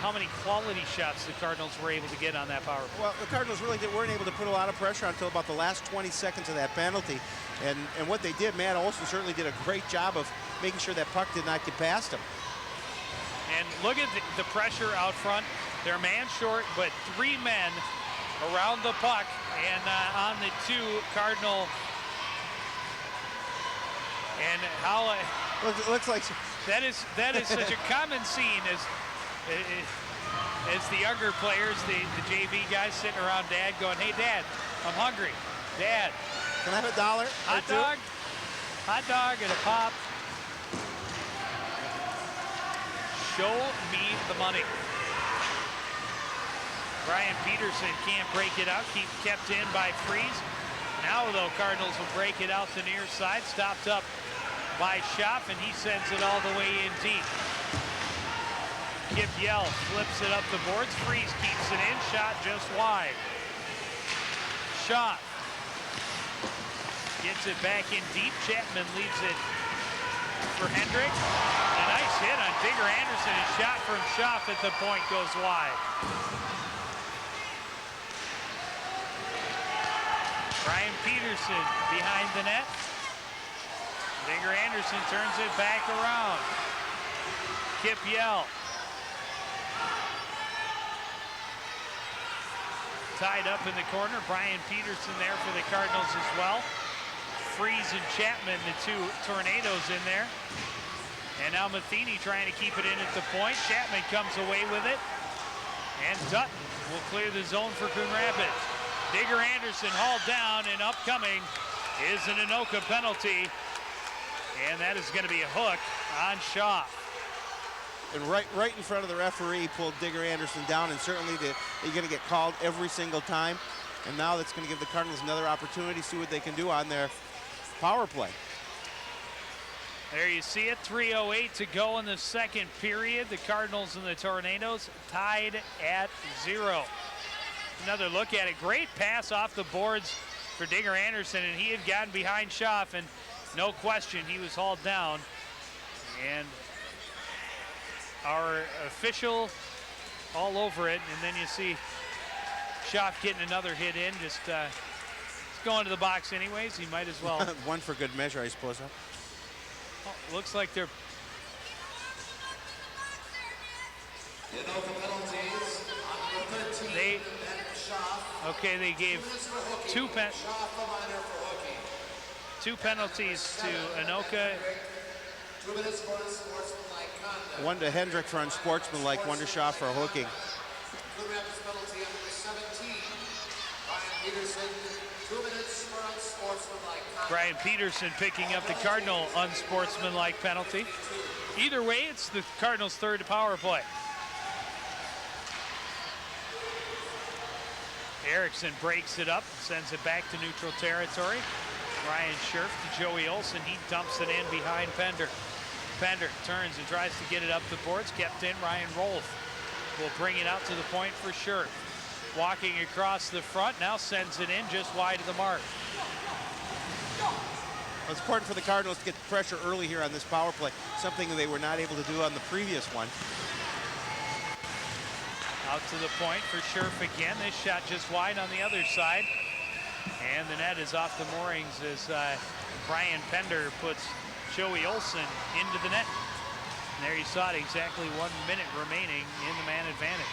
how many quality shots the Cardinals were able to get on that power play. Well, the Cardinals really weren't able to put a lot of pressure on until about the last 20 seconds of that penalty. And what they did, Matt Olson certainly did a great job of making sure that puck did not get past him. And look at the pressure out front. They're man short, but 3 men around the puck and on the 2 Cardinal. And how looks like that is such a common scene as the younger players, the JV guys sitting around Dad going, "Hey Dad, I'm hungry. Dad, can I have $1? Hot dog and a pop. Show me the money." Brian Peterson can't break it out, kept in by Freeze. Now though, Cardinals will break it out the near side, stopped up by Schaff, and he sends it all the way in deep. Kip Yell flips it up the boards. Freeze keeps it in, shot just wide. Schaff gets it back in deep. Chapman leaves it for Hendrick. A nice hit on Digger Anderson. A shot from Schaff at the point goes wide. Brian Peterson behind the net. Digger Anderson turns it back around. Kip Yell. Tied up in the corner. Brian Peterson there for the Cardinals as well. Freeze and Chapman, the 2 tornadoes in there. And now Matheny trying to keep it in at the point. Chapman comes away with it. And Dutton will clear the zone for Coon Rapids. Digger Anderson hauled down, and upcoming is an Anoka penalty. And that is going to be a hook on Shaw. And right in front of the referee, pulled Digger Anderson down, and certainly they're going to get called every single time. And now that's going to give the Cardinals another opportunity to see what they can do on their power play. There you see it, 3:08 to go in the second period. The Cardinals and the Tornadoes tied at 0. Another look at it. Great pass off the boards for Digger Anderson, and he had gotten behind Schaff, and no question he was hauled down. And our official all over it, and then you see Schaff getting another hit in. Just going to the box anyways. He might as well. One for good measure, I suppose. Huh? Oh, looks like they're. They gave two penalties to Anoka. One to Hendrick for unsportsmanlike, one to Shaw for hooking. Brian Peterson picking up the Cardinal unsportsmanlike penalty. Either way, it's the Cardinals' third power play. Erickson breaks it up, sends it back to neutral territory. Ryan Scherf to Joey Olson. He dumps it in behind Pender. Pender turns and tries to get it up the boards. Kept in. Ryan Rolfe will bring it out to the point for Scherf. Walking across the front, now sends it in just wide of the mark. Well, it's important for the Cardinals to get pressure early here on this power play, something they were not able to do on the previous one. Out to the point for Scherf again. This shot just wide on the other side. And the net is off the moorings as Brian Pender puts Joey Olson into the net. And there you saw it, exactly 1 minute remaining in the man advantage.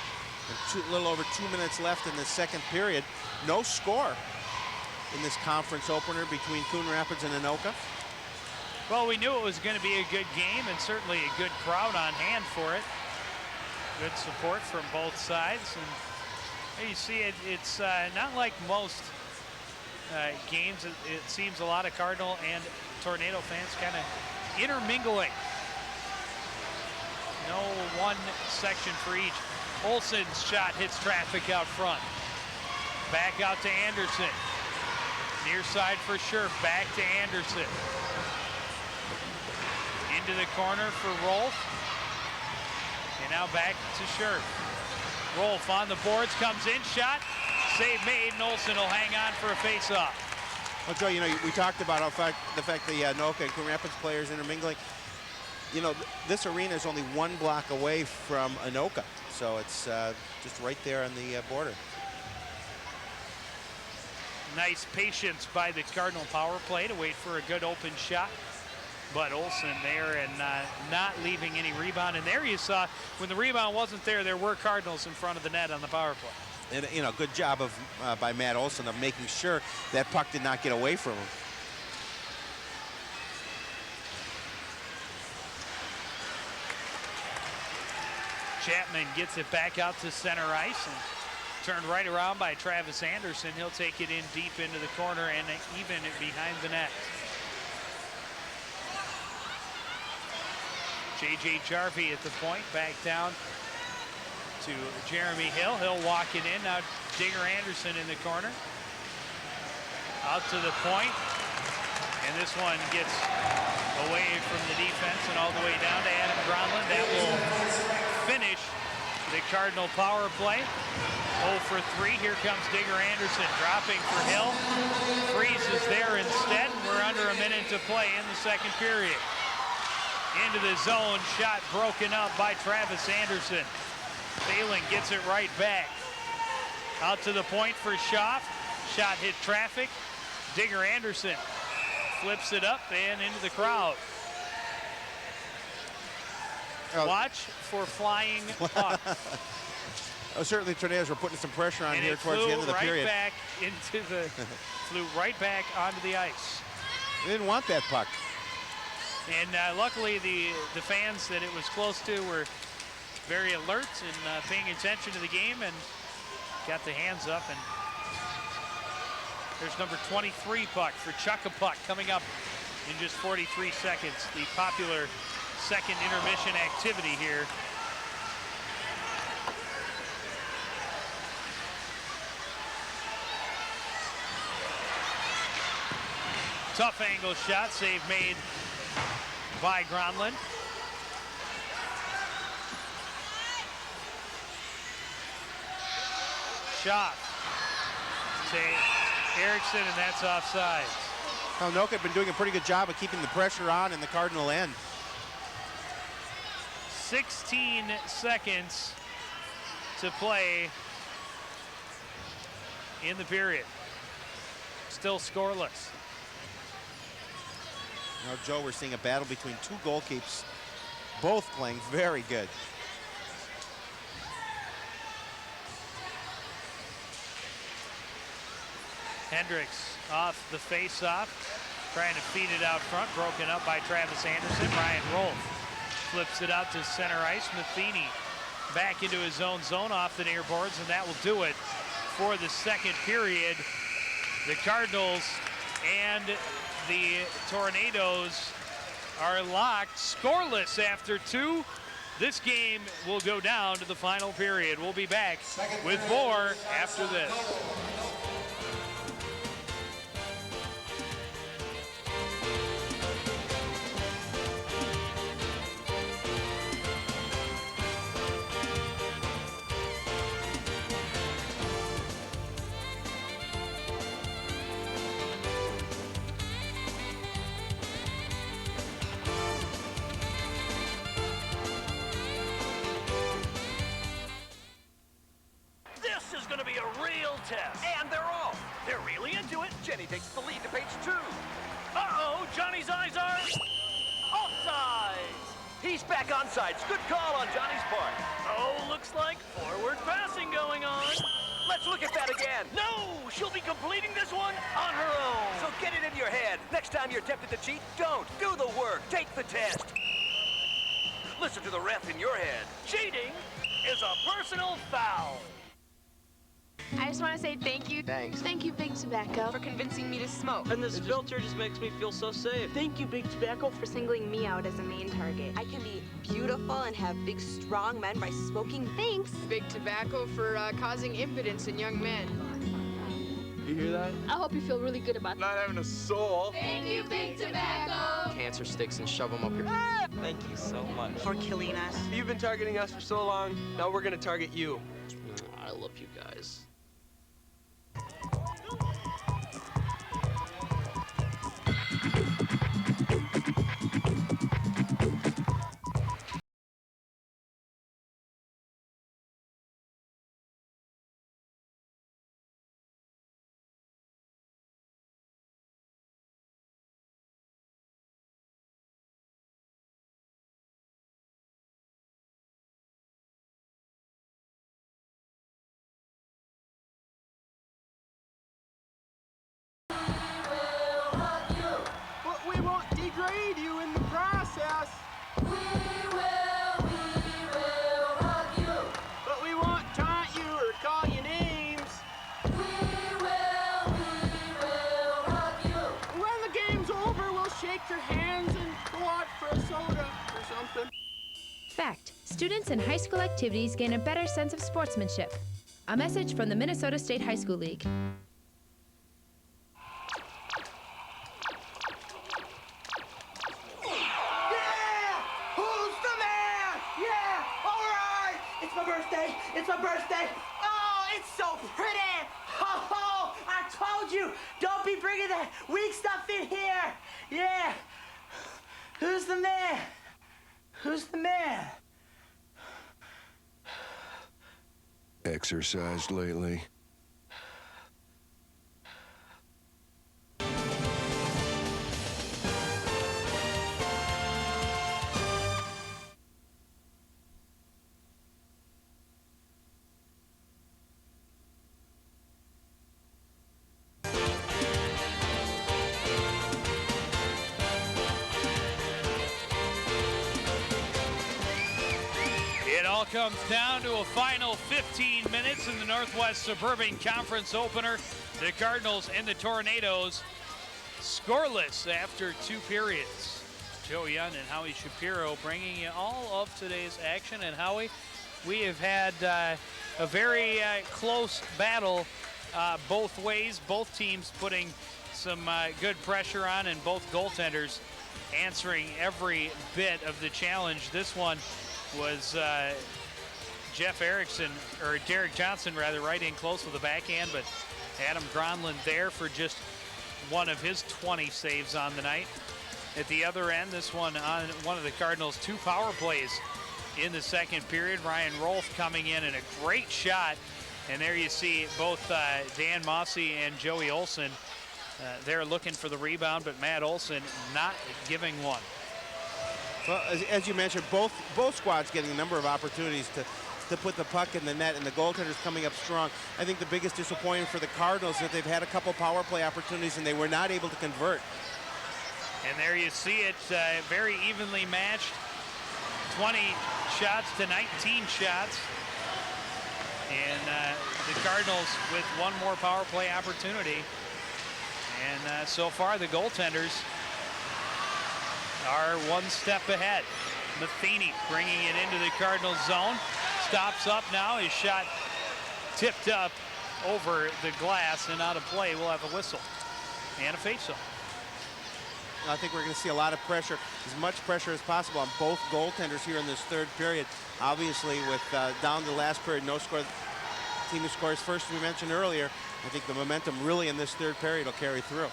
A little over 2 minutes left in the second period. No score in this conference opener between Coon Rapids and Anoka. Well, we knew it was going to be a good game and certainly a good crowd on hand for it. Good support from both sides. And there you see it's not like most games. It seems a lot of Cardinal and Tornado fans kind of intermingling. No one section for each. Olsen's shot hits traffic out front. Back out to Anderson. Near side for Scherf. Back to Anderson. Into the corner for Rolf. And now back to Scherf. Rolf on the boards, comes in, shot. Save made, and Olsen will hang on for a face-off. Well, Joe, you know, we talked about the fact the Anoka and Coon Rapids players intermingling. You know, this arena is only 1 block away from Anoka, so it's just right there on the border. Nice patience by the Cardinal power play to wait for a good open shot. But Olsen there and not leaving any rebound. And there you saw, when the rebound wasn't there, there were Cardinals in front of the net on the power play. And, you know, good job of by Matt Olsen of making sure that puck did not get away from him. Chapman gets it back out to center ice and turned right around by Travis Anderson. He'll take it in deep into the corner and even it behind the net. J.J. Jarvie at the point, back down to Jeremy Hill. He'll walk it in. Now Digger Anderson in the corner. Out to the point. And this one gets away from the defense and all the way down to Adam Gronlund. That will finish the Cardinal power play. 0 for 3. Here comes Digger Anderson dropping for Hill. Freezes there instead. We're under a minute to play in the second period. Into the zone, shot broken up by Travis Anderson. Phelan gets it right back. Out to the point for Schaff. Shot hit traffic. Digger Anderson flips it up and into the crowd. Watch for flying puck. Oh, certainly Tornadoes were putting some pressure on here towards the end of the period. Back into the, flew right back onto the ice. They didn't want that puck. And luckily the fans that it was close to were very alert and paying attention to the game and got the hands up. And there's number 23 puck for Chuck-a-Puck coming up in just 43 seconds. The popular second intermission activity here. Tough angle shot, save made by Gronlund. Shot to Erickson, and that's offside. Well, Anoka had been doing a pretty good job of keeping the pressure on in the Cardinal end. 16 seconds to play in the period. Still scoreless. Now, Joe, we're seeing a battle between two goalkeepers, both playing very good. Hendricks off the face-off, trying to feed it out front, broken up by Travis Anderson. Ryan Rolfe flips it out to center ice. Matheny back into his own zone off the near boards, and that will do it for the second period. The Cardinals and the Tornadoes are locked, scoreless after 2. This game will go down to the final period. We'll be back with more after this. This is going to be a real test. And they're off. They're really into it. Jenny takes the lead to page 2. Uh-oh, Johnny's eyes are... back on sides. Good call on Johnny's part. Oh, looks like forward passing going on. Let's look at that again. No, she'll be completing this one on her own. So get it in your head. Next time you're tempted to cheat, don't. Do the work. Take the test. Listen to the ref in your head. Cheating is a personal foul. I just want to say thank you. Thanks. Thank you, Big Tobacco, for convincing me to smoke. And this filter just makes me feel so safe. Thank you, Big Tobacco, for singling me out as a main target. I can be beautiful and have big, strong men by smoking. Thanks. Big Tobacco for causing impotence in young men. You hear that? I hope you feel really good about that. Not having a soul. Thank you, Big Tobacco. Cancer sticks and shove them up your... Thank you so much. For killing us. You've been targeting us for so long. Now we're gonna target you. I love you guys. Degrade you in the process. We will hug you. But we won't taunt you or call you names. We will hug you. When the game's over, we'll shake your hands and go out for a soda or something. Fact: students in high school activities gain a better sense of sportsmanship. A message from the Minnesota State High School League. It's my birthday. Oh, it's so pretty. Oh, I told you, don't be bringing that weak stuff in here. Yeah. Who's the man? Who's the man? Exercised lately? Comes down to a final 15 minutes in the Northwest Suburban Conference opener. The Cardinals and the Tornadoes scoreless after 2 periods. Joe Young and Howie Shapiro bringing you all of today's action. And Howie, we have had a very close battle both ways. Both teams putting some good pressure on, and both goaltenders answering every bit of the challenge. This one was Jeff Erickson, or Derek Johnson rather, right in close with the backhand, but Adam Gronlund there for just one of his 20 saves on the night. At the other end, this one on one of the Cardinals' 2 power plays in the second period. Ryan Rolfe coming in and a great shot. And there you see both Dan Mossy and Joey Olson. They're looking for the rebound, but Matt Olson not giving one. Well, as you mentioned, both squads getting a number of opportunities to put the puck in the net, and the goaltenders coming up strong. I think the biggest disappointment for the Cardinals is that they've had a couple power play opportunities and they were not able to convert. And there you see it, very evenly matched. 20 shots to 19 shots. And the Cardinals with one more power play opportunity. And so far the goaltenders are one step ahead. Matheny bringing it into the Cardinals zone. Stops up now. His shot tipped up over the glass and out of play. We'll have a whistle and a face-off. I think we're going to see a lot of pressure, as much pressure as possible on both goaltenders here in this third period. Obviously, with down the last period, no score. Team who scores first, as we mentioned earlier, I think the momentum really in this third period will carry through.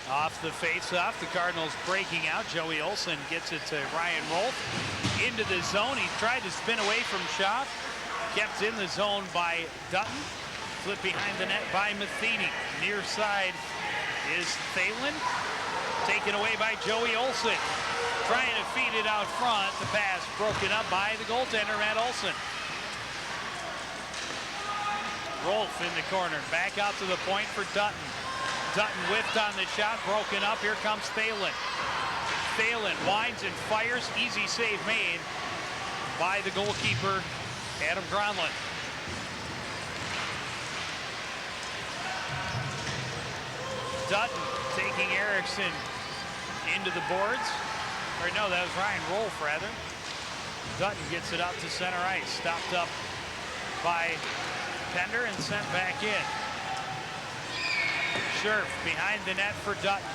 Off the face-off, the Cardinals breaking out. Joey Olson gets it to Ryan Rolfe into the zone. He tried to spin away from Schaaf. Kept in the zone by Dutton. Flipped behind the net by Matheny. Near side is Thalen. Taken away by Joey Olson. Trying to feed it out front. The pass broken up by the goaltender, Matt Olson. Rolf in the corner. Back out to the point for Dutton. Dutton whiffed on the shot. Broken up. Here comes Thalen. Thalen winds and fires. Easy save made by the goalkeeper, Adam Gronlund. Dutton taking Erickson into the boards. Or no, that was Ryan Rolf, rather. Dutton gets it out to center ice. Stopped up by Pender and sent back in. Scherf behind the net for Dutton.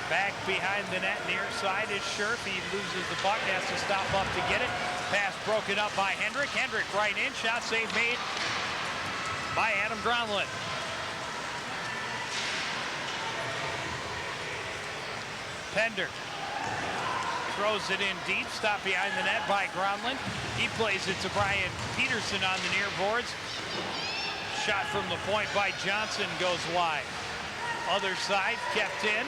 Back behind the net near side is Scherf. He loses the puck, has to stop up to get it. Pass broken up by Hendrick. Hendrick right in. Shot save made by Adam Gronlund. Pender throws it in deep. Stopped behind the net by Gronlund. He plays it to Brian Peterson on the near boards. Shot from the point by Johnson goes wide. Other side kept in.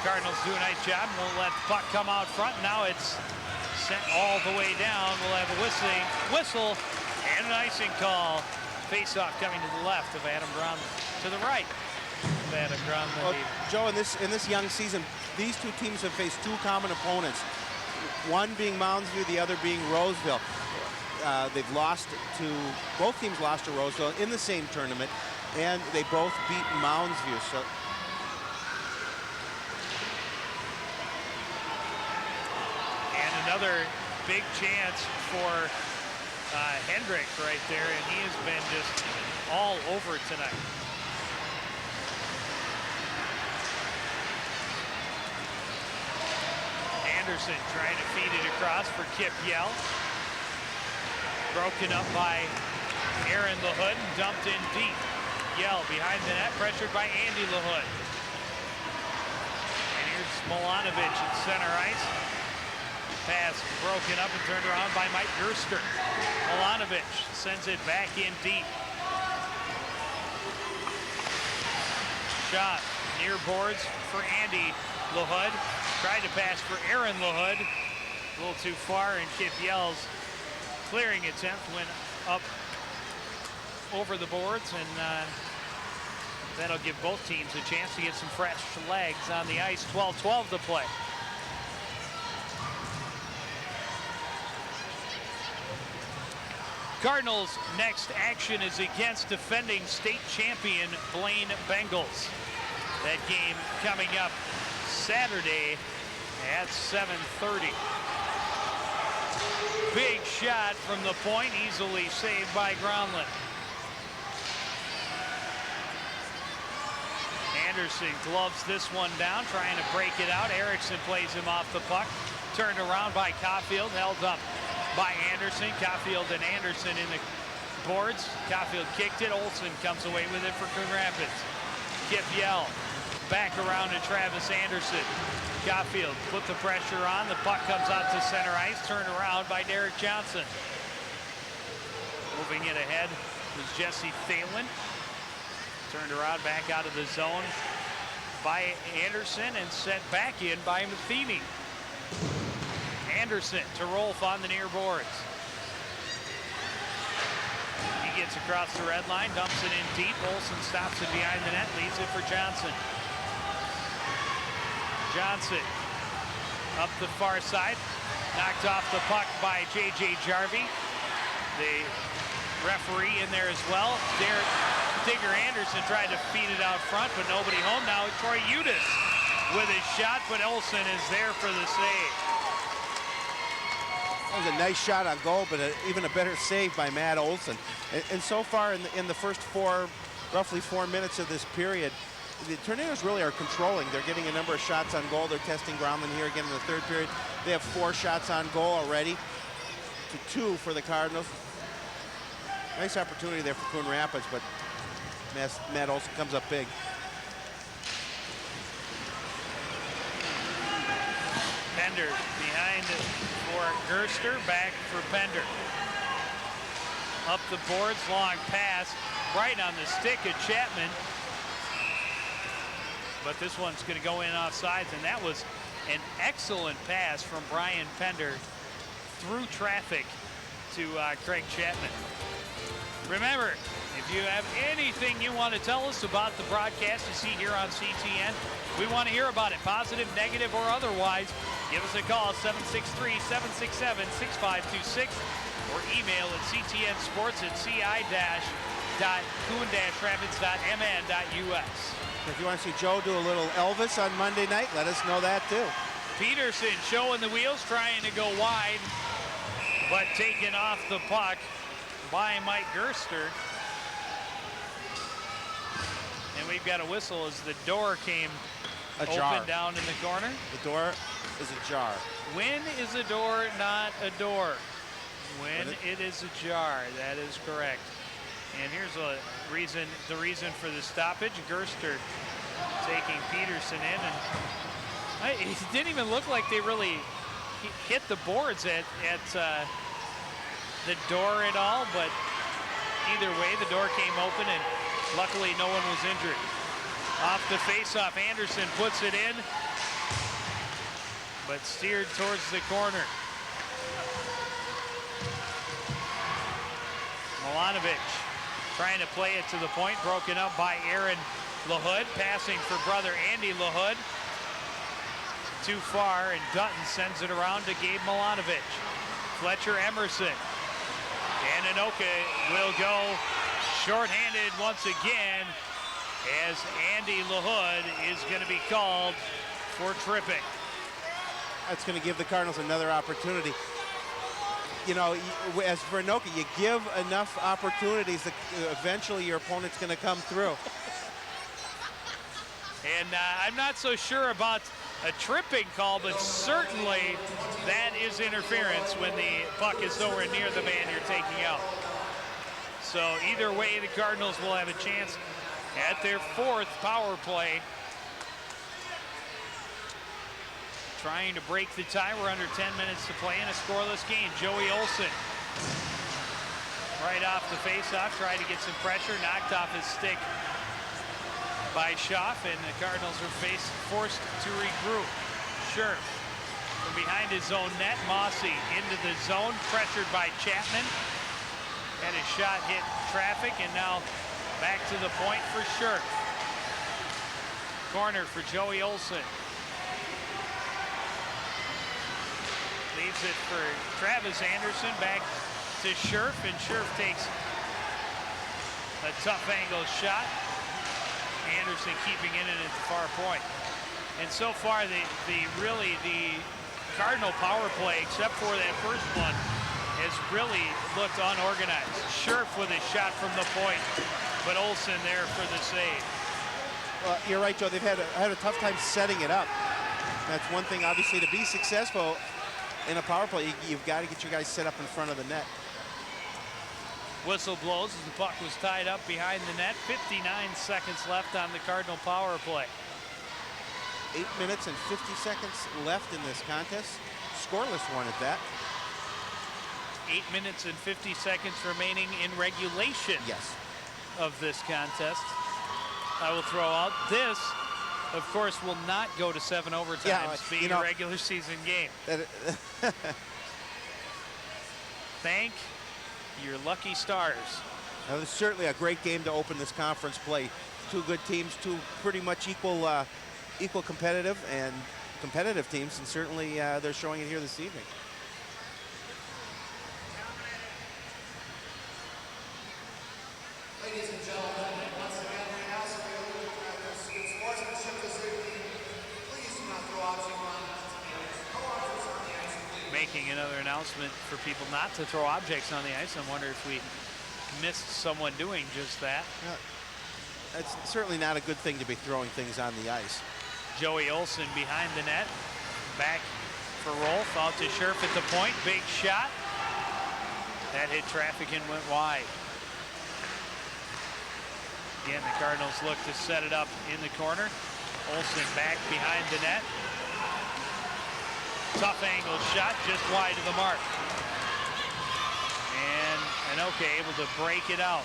Cardinals do a nice job. Won't let the puck come out front. Now it's sent all the way down. We'll have a whistle and an icing call. Face-off coming to the left of Adam Gronlund. To the right of Adam Gronlund. Well, Joe, in this young season, these two teams have faced two common opponents. One being Mounds View, the other being Roseville. Both teams lost to Roseville in the same tournament, and they both beat Mounds View. So. Another big chance for Hendrick right there, and he has been just all over tonight. Anderson trying to feed it across for Kip Yell. Broken up by Aaron LaHood and dumped in deep. Yell behind the net, pressured by Andy LaHood. And here's Milanovic at center ice. Pass broken up and turned around by Mike Gerster. Milanovic sends it back in deep. Shot near boards for Andy LaHood. Tried to pass for Aaron LaHood. A little too far, and Kip Yell's clearing attempt went up over the boards, and that'll give both teams a chance to get some fresh legs on the ice. 12-12 to play. Cardinals' next action is against defending state champion Blaine Bengals. That game coming up Saturday at 7:30. Big shot from the point, easily saved by Gronlund. Anderson gloves this one down, trying to break it out. Erickson plays him off the puck. Turned around by Caulfield, held up by Anderson. Caulfield and Anderson in the boards. Caulfield kicked it. Olson comes away with it for Coon Rapids. Kip Yell back around to Travis Anderson. Caulfield put the pressure on. The puck comes out to center ice. Turned around by Derek Johnson. Moving it ahead was Jesse Thalen. Turned around back out of the zone by Anderson and sent back in by Matheny. Anderson to Rolf on the near boards. He gets across the red line, dumps it in deep. Olson stops it behind the net, leaves it for Johnson. Johnson up the far side, knocked off the puck by J.J. Jarvie. The referee in there as well. Digger Anderson tried to feed it out front, but nobody home. Now Troy Udis with his shot, but Olson is there for the save. That was a nice shot on goal, but even a better save by Matt Olson. And so far in the first roughly 4 minutes of this period, the Tornadoes really are controlling. They're getting a number of shots on goal. They're testing Gronlund here again in the third period. They have 4 shots on goal already to 2 for the Cardinals. Nice opportunity there for Coon Rapids, but Matt Olson comes up big. Pender behind for Gerster, back for Pender. Up the boards, long pass, right on the stick of Chapman. but this one's going to go in offsides, and that was an excellent pass from Brian Pender through traffic to Craig Chapman. Remember, if you have anything you want to tell us about the broadcast you see here on CTN, we want to hear about it, positive, negative, or otherwise. Give us a call, 763-767-6526, or email at ctnsports@ci-coon-rapids.mn.us. If you want to see Joe do a little Elvis on Monday night, let us know that too. Peterson showing the wheels, trying to go wide, but taken off the puck by Mike Gerster. And we've got a whistle as the door came open down in the corner. The door is ajar. When is a door not a door? When it is ajar, that is correct. And here's the reason for the stoppage. Gerster taking Peterson in, and it didn't even look like they really hit the boards at the door at all, but either way, the door came open, and luckily no one was injured. Off the face-off, Anderson puts it in, but steered towards the corner. Milanovic trying to play it to the point, broken up by Aaron LaHood, passing for brother Andy LaHood. Too far, and Dutton sends it around to Gabe Milanovic. Fletcher Emerson. And Anoka will go shorthanded once again, as Andy LaHood is going to be called for tripping. That's going to give the Cardinals another opportunity. You know, as for Anoka, you give enough opportunities that eventually your opponent's going to come through. And I'm not so sure about a tripping call, but certainly that is interference when the puck is nowhere near the man you're taking out. So either way, the Cardinals will have a chance at their fourth power play. Trying to break the tie. We're under 10 minutes to play in a scoreless game. Joey Olson right off the faceoff, tried to get some pressure, knocked off his stick by Schaff, and the Cardinals are forced to regroup. Scherf from behind his own net. Mossy into the zone, pressured by Chapman. Had his shot hit traffic, and now back to the point for Scherf. Corner for Joey Olson. Leaves it for Travis Anderson, back to Scherf, and Scherf takes a tough angle shot. Anderson keeping it at the far point. And so far, the Cardinal power play, except for that first one, has really looked unorganized. Scherf with a shot from the point, but Olson there for the save. Well, you're right, Joe. They've had a tough time setting it up. That's one thing, obviously, to be successful in a power play, you've got to get your guys set up in front of the net. Whistle blows as the puck was tied up behind the net. 59 seconds left on the Cardinal power play. 8 minutes and 50 seconds left in this contest. Scoreless one at that. 8 minutes and 50 seconds remaining in regulation of this contest. I will throw out this. Of course, will not go to 7 overtimes, being a regular season game. Thank your lucky stars. Now, this is certainly a great game to open this conference play. Two good teams, two pretty much equal competitive teams, and certainly they're showing it here this evening. Ladies and gentlemen, once again, we ask you, in sportsmanship this evening, please do not throw objects on the ice. Making another announcement for people not to throw objects on the ice. I wonder if we missed someone doing just that. It's certainly not a good thing to be throwing things on the ice. Joey Olson behind the net. Back for Rolf, out to Scherf at the point. Big shot. That hit traffic and went wide. Again, the Cardinals look to set it up in the corner. Olson back behind the net. Tough angle shot, just wide of the mark. And Anoka able to break it out.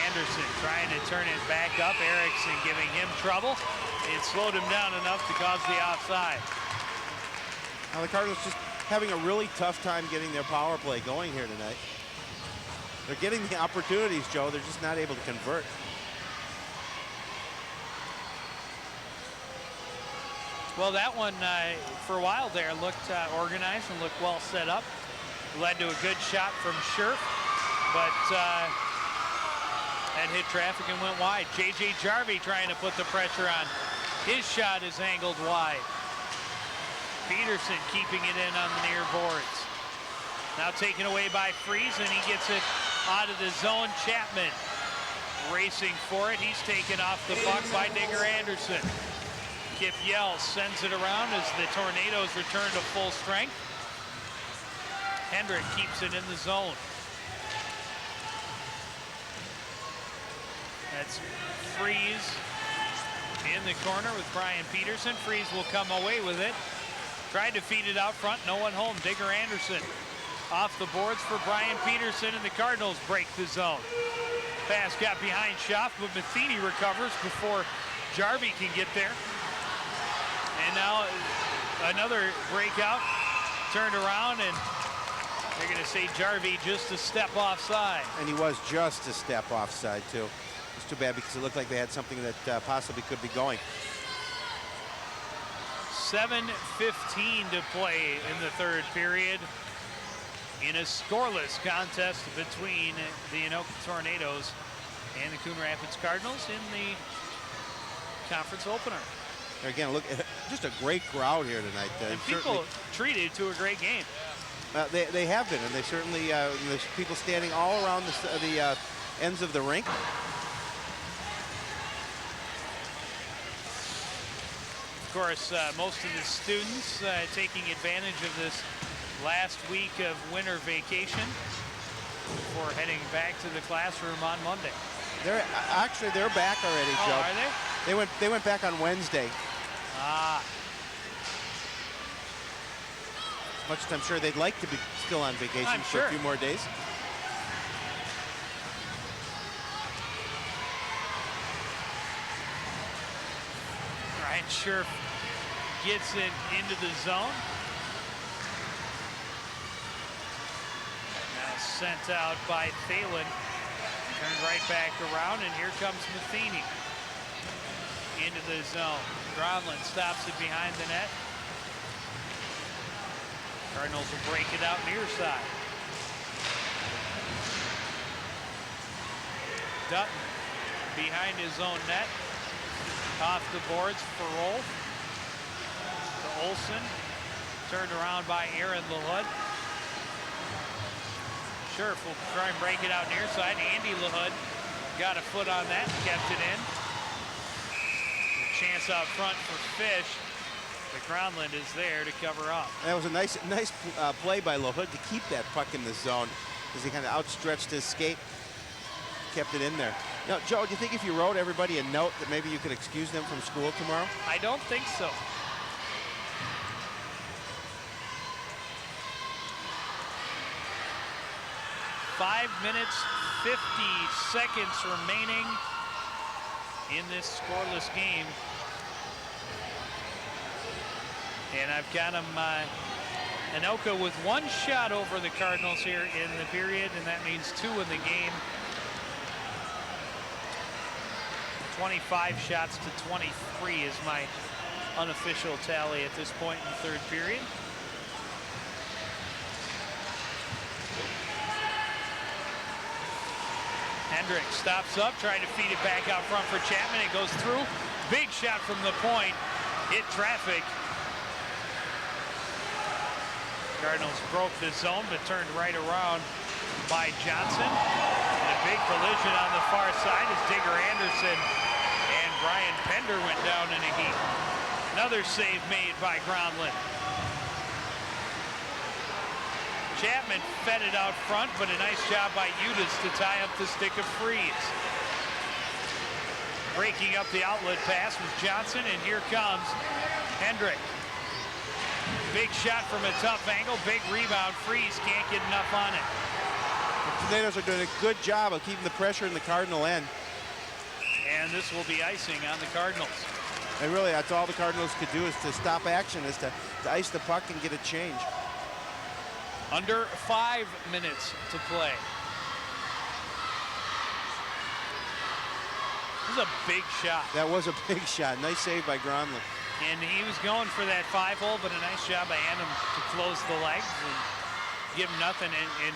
Anderson trying to turn it back up. Erickson giving him trouble. It slowed him down enough to cause the offside. Now the Cardinals just having a really tough time getting their power play going here tonight. They're getting the opportunities, Joe. They're just not able to convert. Well, that one for a while there looked organized and looked well set up. Led to a good shot from Scherf, but that hit traffic and went wide. J.J. Jarvie trying to put the pressure on. His shot is angled wide. Peterson keeping it in on the near boards. Now taken away by Freeze, and he gets it out of the zone. Chapman racing for it. He's taken off the puck by Digger Anderson. Kip Yell sends it around as the Tornadoes return to full strength. Hendrick keeps it in the zone. That's Freeze in the corner with Brian Peterson. Freeze will come away with it. Tried to feed it out front, no one home. Digger Anderson off the boards for Brian Peterson, and the Cardinals break the zone. Pass got behind Schaff, but Matheny recovers before Jarvie can get there. And now another breakout, turned around, and they're going to say Jarvie just a step offside. And he was just a step offside, too. It's too bad because it looked like they had something that possibly could be going. 7:15 to play in the third period in a scoreless contest between the Anoka Tornadoes and the Coon Rapids Cardinals in the conference opener. Again, look, just a great crowd here tonight. And people treated to a great game. They have been, and they certainly, there's people standing all around the ends of the rink. Of course, most of the students taking advantage of this last week of winter vacation before heading back to the classroom on Monday. They're back already, Joe. Oh, are they? They went back on Wednesday. Ah. As much as I'm sure they'd like to be still on vacation for a few more days. Ryan Scherf gets it into the zone. Now sent out by Thalen. Turned right back around, and here comes Matheny into the zone. Gronlund stops it behind the net. Cardinals will break it out near side. Dutton behind his own net. Off the boards for Rolf. To Olsen. Turned around by Aaron LaHood. Scherf will try and break it out near side. Andy LaHood got a foot on that and kept it in. A chance out front for Fish. But Gronlund is there to cover up. That was a nice play by LaHood to keep that puck in the zone as he kind of outstretched his skate, kept it in there. Now, Joe, do you think if you wrote everybody a note that maybe you could excuse them from school tomorrow? I don't think so. Five minutes, 50 seconds remaining in this scoreless game. And I've got them, Anoka with one shot over the Cardinals here in the period, and that means 2 in the game. 25 shots to 23 is my unofficial tally at this point in the third period. Hendrick stops up, trying to feed it back out front for Chapman. It goes through. Big shot from the point. Hit traffic. Cardinals broke the zone, but turned right around by Johnson. And a big collision on the far side as Digger Anderson and Brian Pender went down in a heap. Another save made by Gronlund. Chapman fed it out front, but a nice job by Udis to tie up the stick of Freeze. Breaking up the outlet pass was Johnson, and here comes Hendrick. Big shot from a tough angle, big rebound. Freeze can't get enough on it. The Tornadoes are doing a good job of keeping the pressure in the Cardinal end. And this will be icing on the Cardinals. And really, that's all the Cardinals could do is to stop action, is to ice the puck and get a change. Under 5 minutes to play. This is a big shot. That was a big shot. Nice save by Gronlund. And he was going for that 5-hole, but a nice job by Adam to close the legs and give him nothing. And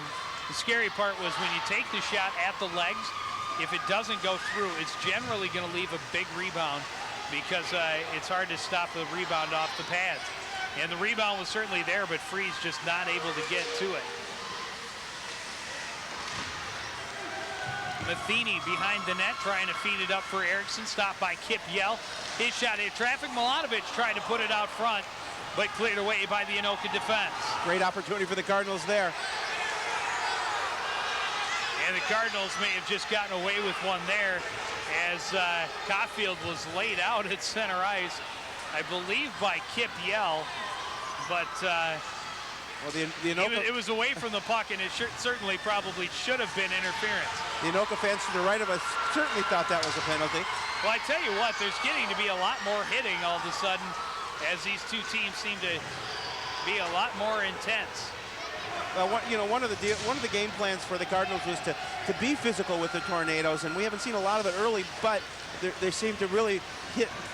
the scary part was when you take the shot at the legs, if it doesn't go through, it's generally going to leave a big rebound because it's hard to stop the rebound off the pads. And the rebound was certainly there, but Freeze just not able to get to it. Matheny behind the net, trying to feed it up for Erickson. Stopped by Kip Yell. His shot hit traffic. Milanovic tried to put it out front, but cleared away by the Anoka defense. Great opportunity for the Cardinals there. And the Cardinals may have just gotten away with one there as Caulfield was laid out at center ice, I believe by Kip Yell, but well, the Anoka, it was away from the puck, and it certainly probably should have been interference. The Anoka fans to the right of us certainly thought that was a penalty. Well, I tell you what, there's getting to be a lot more hitting all of a sudden as these two teams seem to be a lot more intense. One of the game plans for the Cardinals was to be physical with the Tornadoes, and we haven't seen a lot of it early, but they seem to really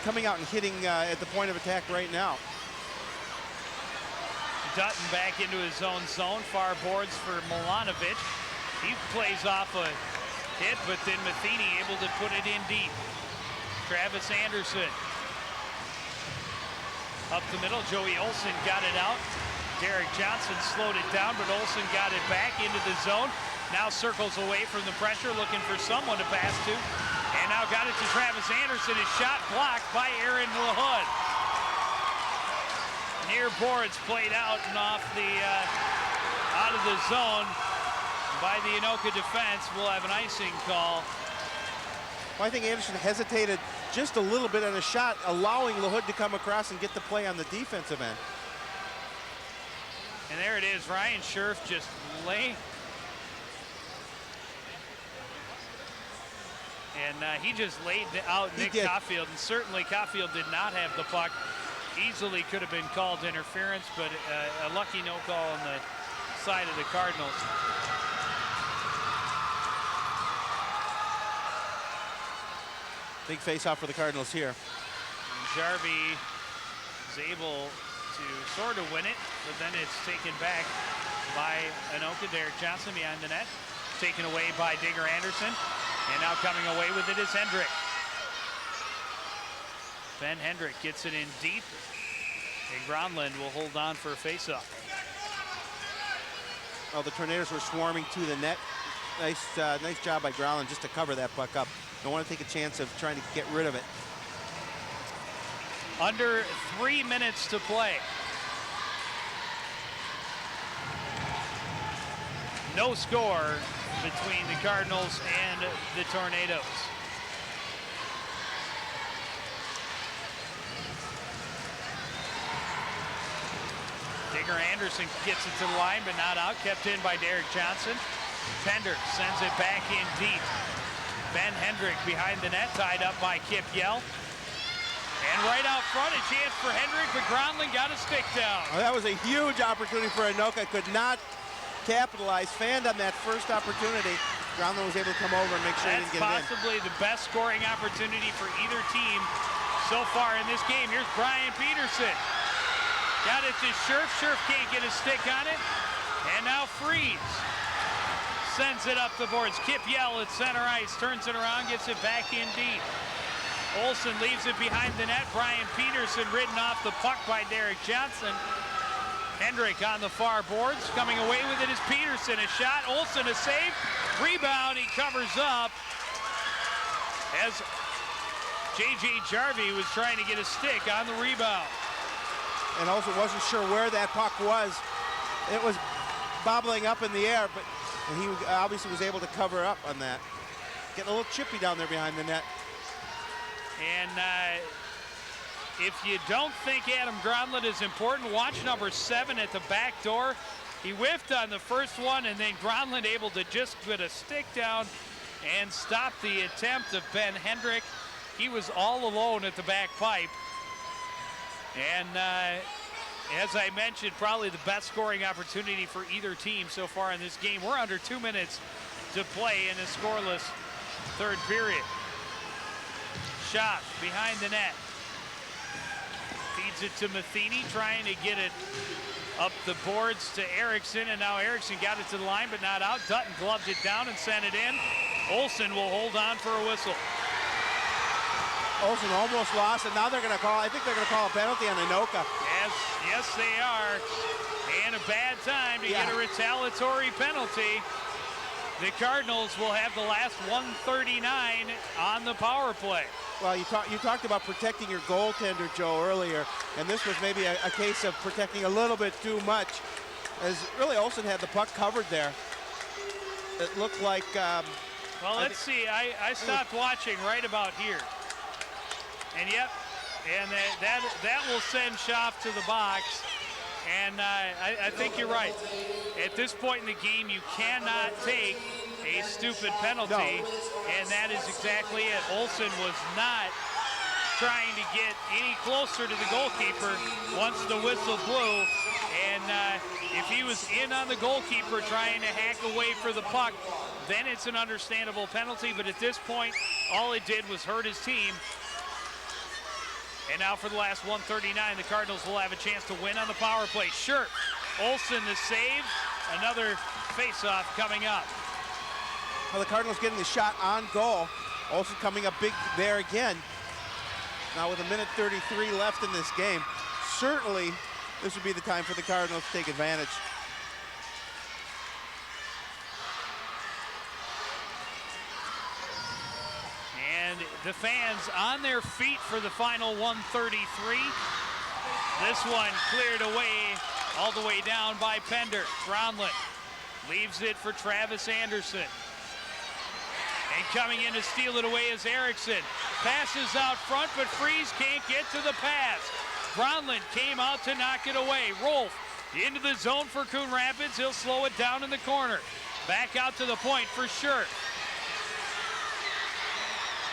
coming out and hitting at the point of attack right now. Dutton back into his own zone, far boards for Milanovic. He plays off a hit, but then Matheny able to put it in deep. Travis Anderson. Up the middle, Joey Olsen got it out. Derek Johnson slowed it down, but Olsen got it back into the zone. Now circles away from the pressure, looking for someone to pass to. And now got it to Travis Anderson. His shot blocked by Aaron LaHood. Near boards played out and off the out of the zone by the Anoka defense. We'll have an icing call. Well, I think Anderson hesitated just a little bit on a shot, allowing LaHood to come across and get the play on the defensive end. And there it is, Ryan Scherf just he just laid out Nick Caulfield, and certainly Caulfield did not have the puck. Easily could have been called interference, but a lucky no call on the side of the Cardinals. Big face-off for the Cardinals here. And Jarvie is able to sort of win it, but then it's taken back by Anoka. Derek Johnson behind the net, taken away by Digger Anderson, and now coming away with it is Hendrick. Ben Hendrick gets it in deep, and Gronlund will hold on for a faceoff. Oh, the Tornadoes were swarming to the net. Nice job by Gronlund just to cover that puck up. Don't want to take a chance of trying to get rid of it. Under 3 minutes to play. No score between the Cardinals and the Tornadoes. Digger Anderson gets it to the line, but not out. Kept in by Derek Johnson. Pender sends it back in deep. Ben Hendrick behind the net, tied up by Kip Yell. And right out front, a chance for Hendrick, but Gronlund got a stick down. Oh, that was a huge opportunity for Anoka. Could not capitalize. Fanned on that first opportunity. Gronlund was able to come over and make sure he didn't get it in. That's possibly the best scoring opportunity for either team so far in this game. Here's Brian Peterson. Got it to Scherf. Scherf can't get a stick on it. And now Freeze sends it up the boards. Kip Yell at center ice, turns it around, gets it back in deep. Olsen leaves it behind the net. Brian Peterson ridden off the puck by Derek Johnson. Hendrick on the far boards. Coming away with it is Peterson. A shot. Olsen a save. Rebound. He covers up as J.J. Jarvie was trying to get a stick on the rebound. And also wasn't sure where that puck was. It was bobbling up in the air, but he obviously was able to cover up on that. Getting a little chippy down there behind the net. And if you don't think Adam Gronlund is important, watch number 7 at the back door. He whiffed on the first one, and then Gronlund able to just put a stick down and stop the attempt of Ben Hendrick. He was all alone at the back pipe. And as I mentioned, probably the best scoring opportunity for either team so far in this game. We're under 2 minutes to play in a scoreless third period. Shot behind the net. Feeds it to Matheny, trying to get it up the boards to Erickson, and now Erickson got it to the line, but not out. Dutton gloved it down and sent it in. Olsen will hold on for a whistle. Olsen almost lost, and now they're going to call, I think they're going to call a penalty on Anoka. Yes, they are. And a bad time to get a retaliatory penalty. The Cardinals will have the last 1:39 on the power play. Well, you talked about protecting your goaltender, Joe, earlier, and this was maybe a case of protecting a little bit too much, as really Olsen had the puck covered there. It looked like... well, let's see. I stopped watching right about here. And yep, and that will send Schaaf to the box. And I think you're right. At this point in the game, you cannot take a stupid penalty, and that is exactly it. Olsen was not trying to get any closer to the goalkeeper once the whistle blew, and if he was in on the goalkeeper trying to hack away for the puck, then it's an understandable penalty, but at this point, all it did was hurt his team. And now for the last 1:39, the Cardinals will have a chance to win on the power play. Sure, Olsen the save, another face-off coming up. Well, the Cardinals getting the shot on goal. Olsen coming up big there again. Now with 1:33 left in this game, certainly this would be the time for the Cardinals to take advantage. And the fans on their feet for the final 1:33. This one cleared away all the way down by Pender. Gronlund leaves it for Travis Anderson. And coming in to steal it away is Erickson. Passes out front, but Freeze can't get to the pass. Gronlund came out to knock it away. Rolf into the zone for Coon Rapids. He'll slow it down in the corner. Back out to the point for Schurk.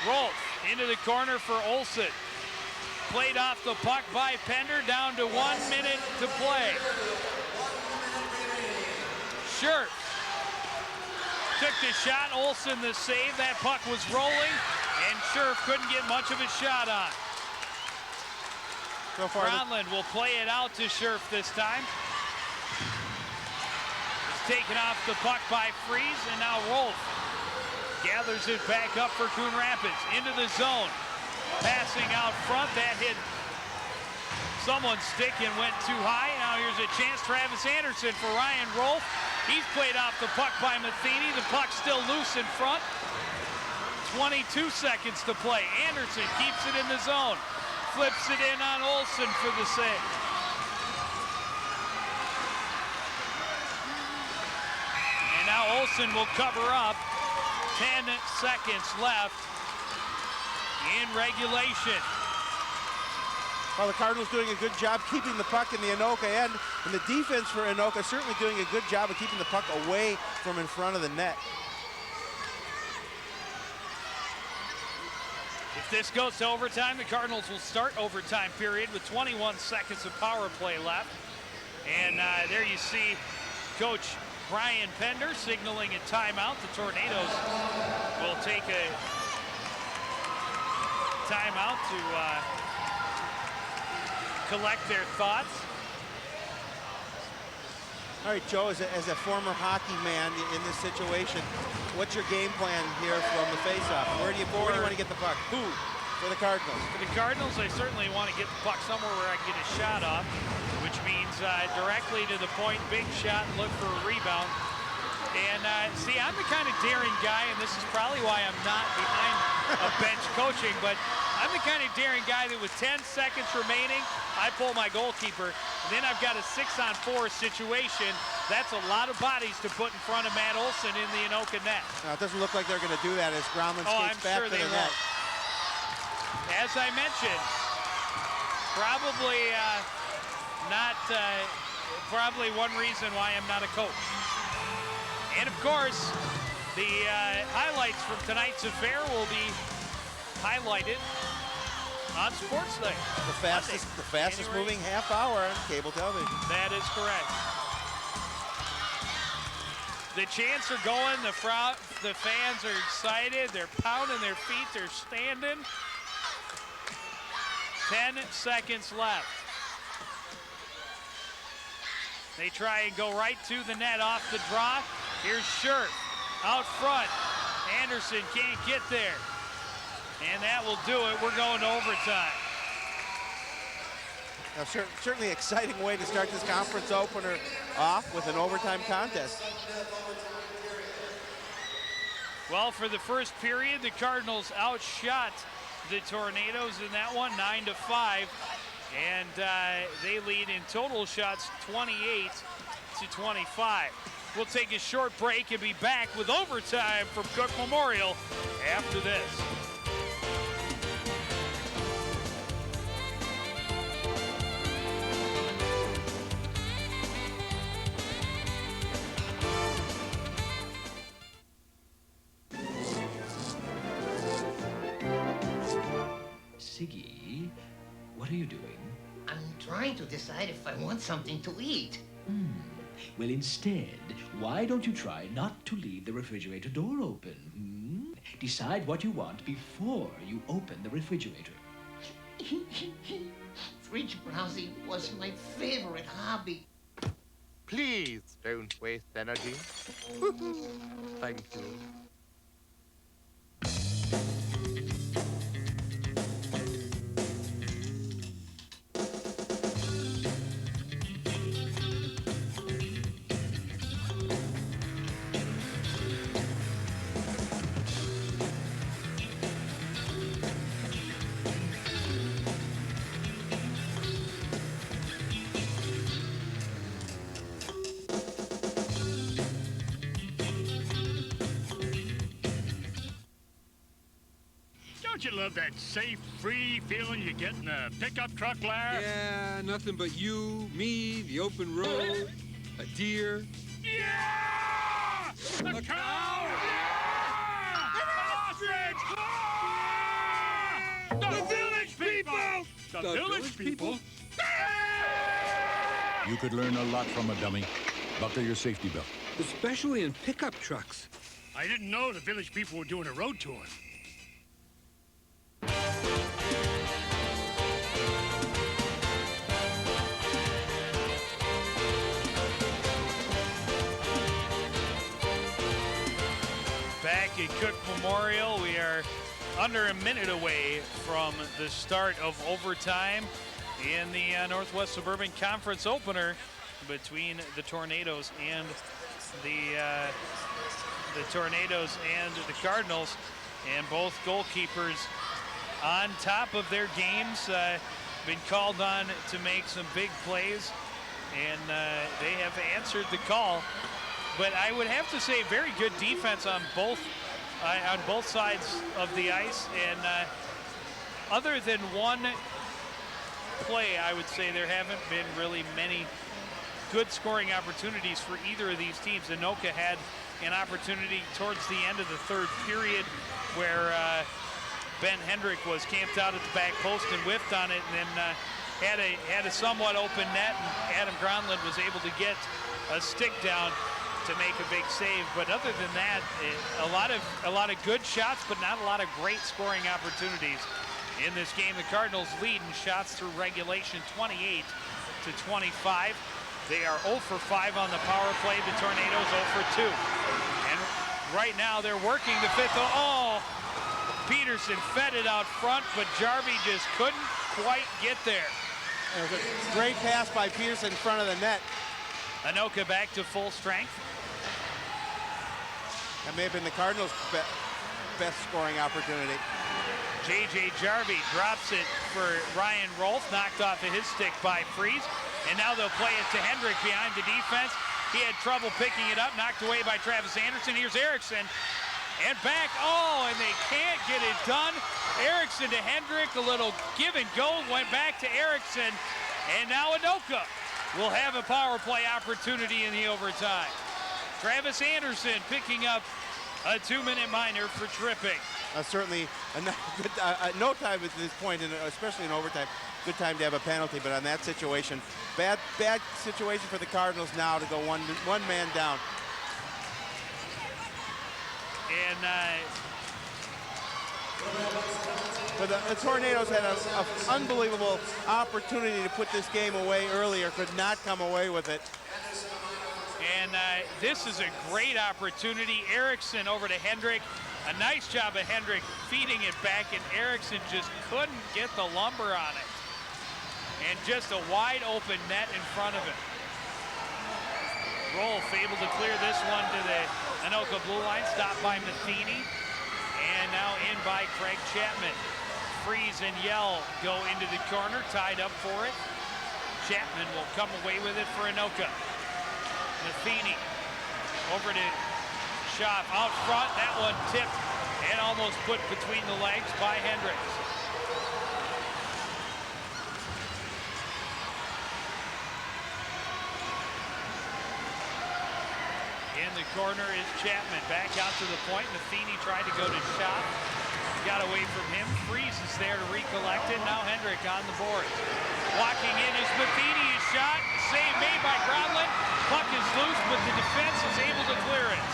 Rolf into the corner for Olsen. Played off the puck by Pender, down to 1 minute to play. Schurk took the shot, Olsen the save. That puck was rolling, and Schurk couldn't get much of a shot on. So far, Gronlund will play it out to Schurk this time. It's taken off the puck by Freeze, and now Rolf gathers it back up for Coon Rapids. Into the zone. Passing out front. That hit someone's stick and went too high. Now here's a chance. Travis Anderson for Ryan Rolf. He's played off the puck by Matheny. The puck's still loose in front. 22 seconds to play. Anderson keeps it in the zone. Flips it in on Olsen for the save. And now Olsen will cover up. 10 seconds left in regulation. Well, the Cardinals doing a good job keeping the puck in the Anoka end, and the defense for Anoka certainly doing a good job of keeping the puck away from in front of the net. If this goes to overtime, the Cardinals will start overtime period with 21 seconds of power play left. And there you see Coach Brian Pender signaling a timeout. The Tornadoes will take a timeout to collect their thoughts. All right, Joe, as a former hockey man in this situation, what's your game plan here from the faceoff? Where do you want to get the puck? Who? For the Cardinals. For the Cardinals, I certainly want to get the puck somewhere where I can get a shot off, which means directly to the point, big shot, and look for a rebound. And see, I'm the kind of daring guy, and this is probably why I'm not behind a bench coaching, but I'm the kind of daring guy that with 10 seconds remaining, I pull my goalkeeper. Then I've got a 6-on-4 situation. That's a lot of bodies to put in front of Matt Olsen in the Anoka net. Now, it doesn't look like they're going to do that as Gronlund skates back to the net. As I mentioned, probably not probably one reason why I'm not a coach. And of course, the highlights from tonight's affair will be highlighted on Sports Night. The fastest moving half hour on cable television. That is correct. The chants are going, the fans are excited, they're pounding their feet, they're standing. 10 seconds left. They try and go right to the net off the draw. Here's Shirt out front. Anderson can't get there. And that will do it. We're going to overtime. Now, certainly exciting way to start this conference opener off with an overtime contest. Well, for the first period, the Cardinals outshot the Tornadoes in that one, 9-5. And they lead in total shots 28-25. We'll take a short break and be back with overtime from Cook Memorial after this. Siggy, what are you doing? I'm trying to decide if I want something to eat. Well, instead, why don't you try not to leave the refrigerator door open? Decide what you want before you open the refrigerator. Fridge browsing was my favorite hobby. Please don't waste energy. Thank you. Don't you love that safe, free feeling you get in a pickup truck, Larry? Yeah, nothing but you, me, the open road, a deer. Yeah! A cow! Yeah! An ostrich! Ah! The village people! The village people? You could learn a lot from a dummy. Buckle your safety belt. Especially in pickup trucks. I didn't know the village people were doing a road tour. Back at Cook Memorial, we are under a minute away from the start of overtime in the Northwest Suburban Conference opener between the Tornadoes and the Cardinals, and both goalkeepers on top of their games, been called on to make some big plays, and they have answered the call. But I would have to say very good defense on both sides of the ice, and other than one play, I would say there haven't been really many good scoring opportunities for either of these teams. Anoka had an opportunity towards the end of the third period where Ben Hendrick was camped out at the back post and whiffed on it, and then had a somewhat open net, and Adam Gronlund was able to get a stick down to make a big save. But other than that, a lot of good shots, but not a lot of great scoring opportunities in this game. The Cardinals lead in shots through regulation 28-25. They are 0 for 5 on the power play. The Tornadoes 0 for 2. And right now they're working the fifth. Oh, Peterson fed it out front, but Jarvie just couldn't quite get there. It was a great pass by Peterson in front of the net. Anoka back to full strength. That may have been the Cardinals' best scoring opportunity. J.J. Jarvie drops it for Ryan Rolfe, knocked off of his stick by Freeze. And now they'll play it to Hendrick behind the defense. He had trouble picking it up, knocked away by Travis Anderson. Here's Erickson, and back. Oh, and they can't get it done. Erickson to Hendrick, a little give and go, went back to Erickson, and now Anoka. will have a power play opportunity in the overtime. Travis Anderson picking up a 2-minute minor for tripping. Certainly, no time at this point, especially in overtime, good time to have a penalty. But on that situation, bad situation for the Cardinals now to go one man down. And but the Tornadoes had an unbelievable opportunity to put this game away earlier, could not come away with it. And this is a great opportunity. Erickson over to Hendrick. A nice job of Hendrick feeding it back, and Erickson just couldn't get the lumber on it. And just a wide open net in front of him. Rolf able to clear this one to the Anoka blue line, stopped by Matheny. And now in by Craig Chapman. Freeze and Yell go into the corner, tied up for it. Chapman will come away with it for Anoka. Matheny over to Schaaf out front. That one tipped and almost put between the legs by Hendricks. In the corner is Chapman. Back out to the point. Matheny tried to go to Schaaf. Got away from him. Freeze is there to recollect it. Now Hendrick on the board. Walking in is Matheny. His shot. Save made by Gronlund. Puck is loose, but the defense is able to clear it.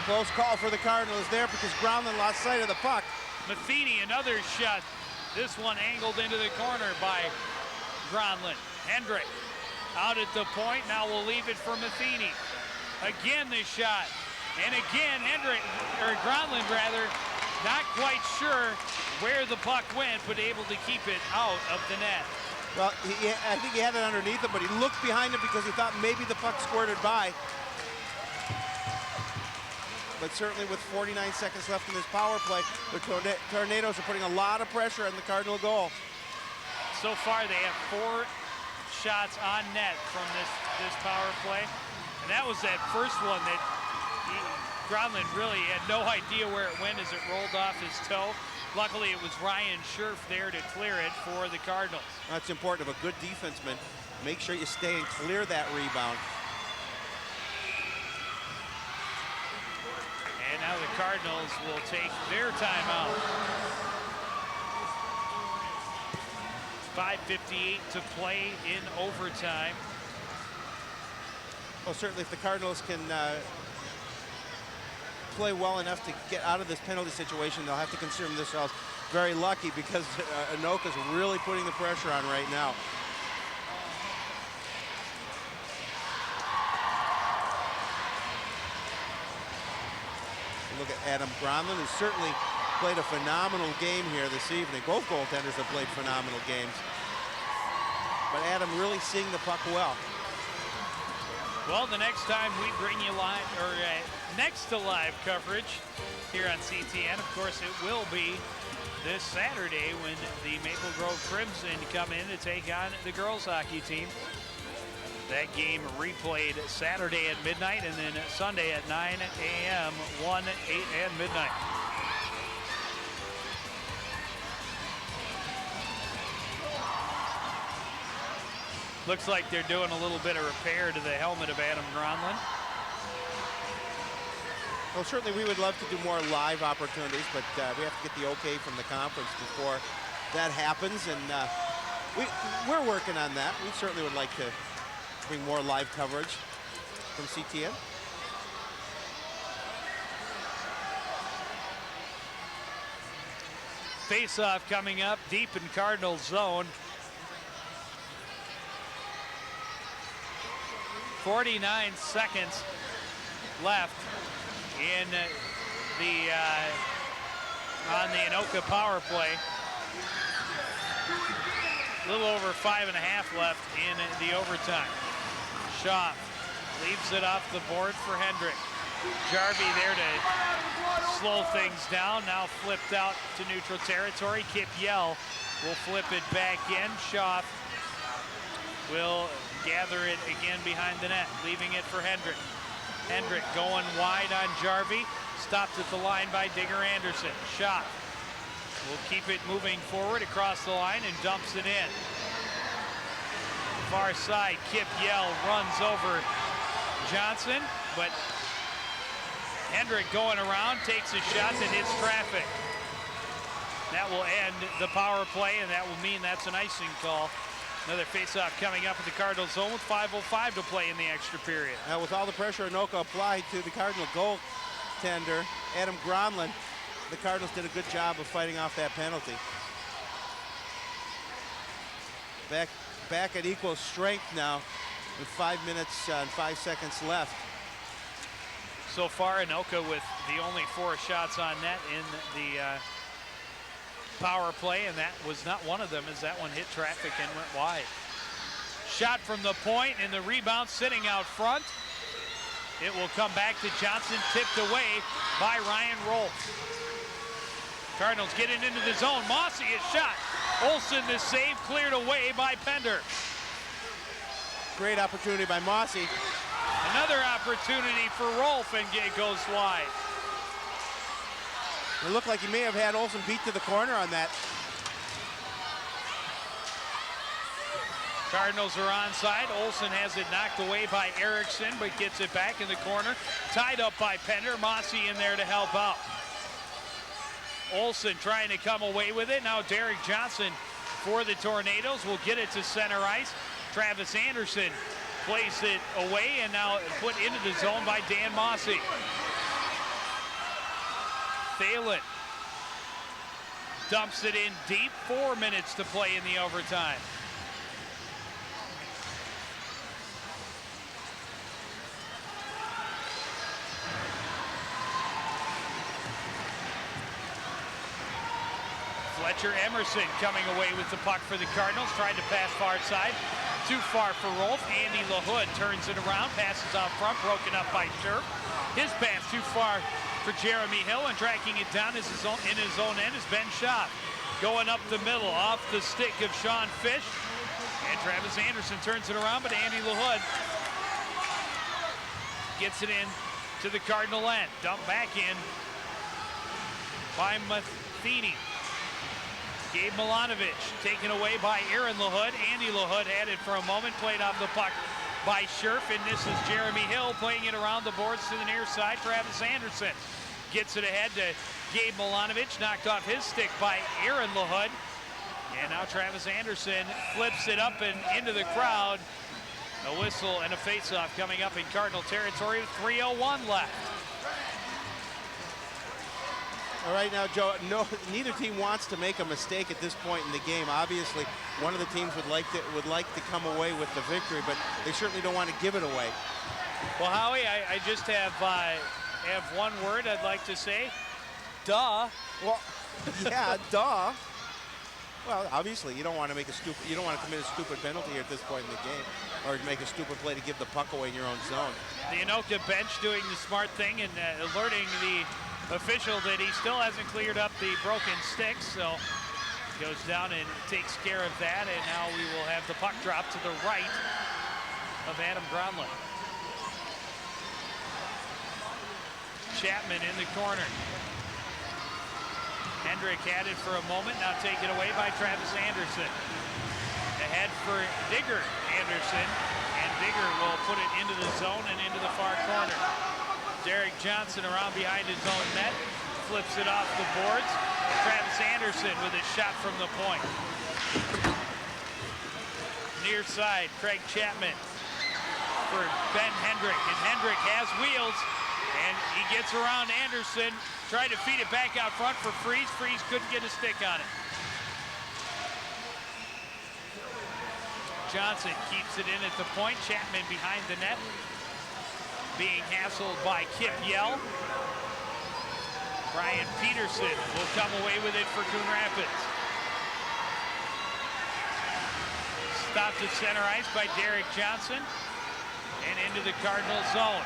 Close call for the Cardinals there because Gronlund lost sight of the puck. Matheny, another shot. This one angled into the corner by Gronlund. Hendrick out at the point. Now we'll leave it for Matheny. Again this shot. And again Gronlund rather, not quite sure where the puck went, but able to keep it out of the net. Well, I think he had it underneath him, but he looked behind him because he thought maybe the puck squirted by. But certainly with 49 seconds left in this power play, the Tornadoes are putting a lot of pressure on the Cardinal goal. So far they have 4 shots on net from this power play. And that was that first one that Gronlund really had no idea where it went as it rolled off his toe. Luckily, it was Ryan Scherf there to clear it for the Cardinals. That's important of a good defenseman. Make sure you stay and clear that rebound. And now the Cardinals will take their timeout. 5:58 to play in overtime. Well, certainly if the Cardinals can play well enough to get out of this penalty situation, they'll have to consider themselves very lucky because Anoka's really putting the pressure on right now. Look at Adam Gronlund, who certainly played a phenomenal game here this evening. Both goaltenders have played phenomenal games. But Adam really seeing the puck well. Well, the next time we bring you live, or next to live coverage here on CTN, of course, it will be this Saturday when the Maple Grove Crimson come in to take on the girls hockey team. That game replayed Saturday at midnight and then Sunday at 9 a.m., 1, 8, and midnight. Looks like they're doing a little bit of repair to the helmet of Adam Gronlund. Well, certainly we would love to do more live opportunities, but we have to get the okay from the conference before that happens, and we're working on that. We certainly would like to bring more live coverage from CTN. Face-off coming up deep in Cardinal zone. 49 seconds left in on the Anoka power play. A little over 5.5 left in the overtime. Schaaf leaves it off the board for Hendrick. Jarvie there to slow things down. Now flipped out to neutral territory. Kip Yell will flip it back in. Schaaf will gather it again behind the net, leaving it for Hendrick. Hendrick going wide on Jarvie. Stopped at the line by Digger Anderson. Schaaf will keep it moving forward across the line and dumps it in. Far side, Kip Yell runs over Johnson, but Hendrick going around, takes a shot that hits traffic. That will end the power play, and that will mean that's an icing call. Another faceoff coming up at the Cardinal zone with 5:05 to play in the extra period. Now, with all the pressure Anoka applied to the Cardinal goaltender, Adam Gronlund, the Cardinals did a good job of fighting off that penalty. Back at equal strength now with 5 minutes and 5 seconds left. So far, Anoka with the only 4 shots on net in the power play, and that was not one of them as that one hit traffic and went wide. Shot from the point, and the rebound sitting out front. It will come back to Johnson, tipped away by Ryan Rolfe. Cardinals getting into the zone. Mossy is shot. Olsen the save, cleared away by Pender. Great opportunity by Mossy. Another opportunity for Rolfe, and it goes wide. It looked like he may have had Olsen beat to the corner on that. Cardinals are onside. Olsen has it knocked away by Erickson, but gets it back in the corner. Tied up by Pender. Mossy in there to help out. Olsen trying to come away with it. Now Derek Johnson for the Tornadoes will get it to center ice. Travis Anderson plays it away and now put into the zone by Dan Mossy. Thalen dumps it in deep. 4 minutes to play in the overtime. Fletcher Emerson coming away with the puck for the Cardinals. Tried to pass far side. Too far for Rolfe. Andy LaHood turns it around. Passes out front. Broken up by Scherf. His pass too far for Jeremy Hill, and tracking it down in his own end is Ben Schott. Going up the middle off the stick of Sean Fish. And Travis Anderson turns it around, but Andy LaHood gets it in to the Cardinal end. Dumped back in by Matheny. Gabe Milanovic taken away by Aaron LaHood. Andy LaHood had it for a moment, played off the puck by Scherf, and this is Jeremy Hill playing it around the boards to the near side. Travis Anderson gets it ahead to Gabe Milanovic, knocked off his stick by Aaron LaHood. And now Travis Anderson flips it up and into the crowd. A whistle and a face-off coming up in Cardinal territory with 3:01 left. All right, now, Joe, neither team wants to make a mistake at this point in the game. Obviously, one of the teams would like to come away with the victory, but they certainly don't want to give it away. Well, Howie, I just have one word I'd like to say. Duh. Well, yeah, duh. Well, obviously, you don't want to commit a stupid penalty here at this point in the game, or make a stupid play to give the puck away in your own zone. The Anoka bench doing the smart thing and alerting the official that he still hasn't cleared up the broken sticks, so goes down and takes care of that, and now we will have the puck drop to the right of Adam Gronlund. Chapman in the corner. Hendrick had it for a moment, now taken away by Travis Anderson. Ahead for Digger Anderson, and Digger will put it into the zone and into the far corner. Derek Johnson around behind his own net, flips it off the boards. Travis Anderson with a shot from the point. Near side, Craig Chapman for Ben Hendrick, and Hendrick has wheels, and he gets around Anderson, tried to feed it back out front for Freeze. Freeze couldn't get a stick on it. Johnson keeps it in at the point. Chapman behind the net, being hassled by Kip Yell. Brian Peterson will come away with it for Coon Rapids. Stopped at center ice by Derek Johnson and into the Cardinal zone.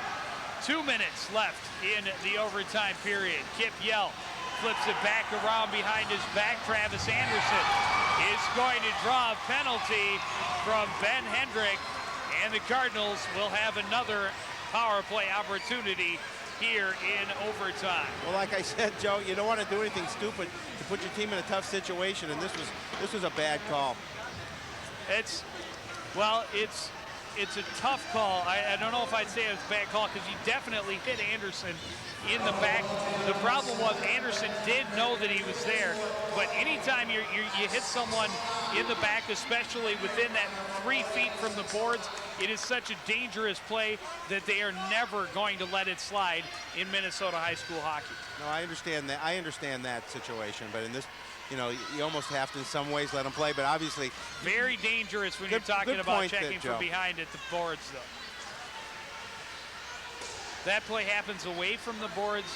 2 minutes left in the overtime period. Kip Yell flips it back around behind his back. Travis Anderson is going to draw a penalty from Ben Hendrick, and the Cardinals will have another power play opportunity here in overtime. Well, like I said, Joe, you don't want to do anything stupid to put your team in a tough situation, and this was a bad call. Well, it's a tough call. I don't know if I'd say it was a bad call because he definitely hit Anderson in the back. The problem was Anderson did know that he was there, but anytime you hit someone in the back, especially within that 3 feet from the boards, it is such a dangerous play that they are never going to let it slide in Minnesota high school hockey. No, I understand that. I understand that situation, but in this, you know, you almost have to in some ways let them play, but obviously very dangerous when you're talking about checking from behind at the boards, though. That play happens away from the boards.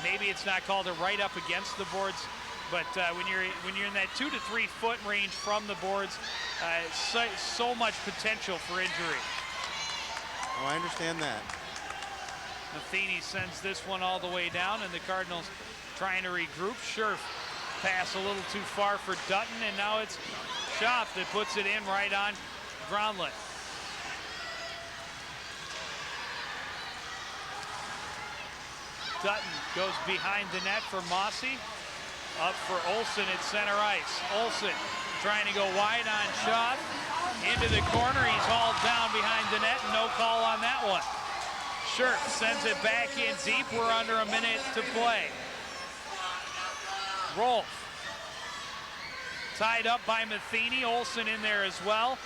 Maybe it's not called a right up against the boards, but when you're in that 2 to 3 foot range from the boards, so much potential for injury. Oh, I understand that. Matheny sends this one all the way down, and the Cardinals trying to regroup. Scherf pass a little too far for Dutton, and now it's Schaaf that puts it in right on Gronlund. Dutton goes behind the net for Mossy. Up for Olsen at center ice. Olsen trying to go wide on Schaaf. Into the corner, he's hauled down behind the net, no call on that one. Scherf sends it back in deep. We're under a minute to play. Rolf. Tied up by Matheny. Olsen in there as well.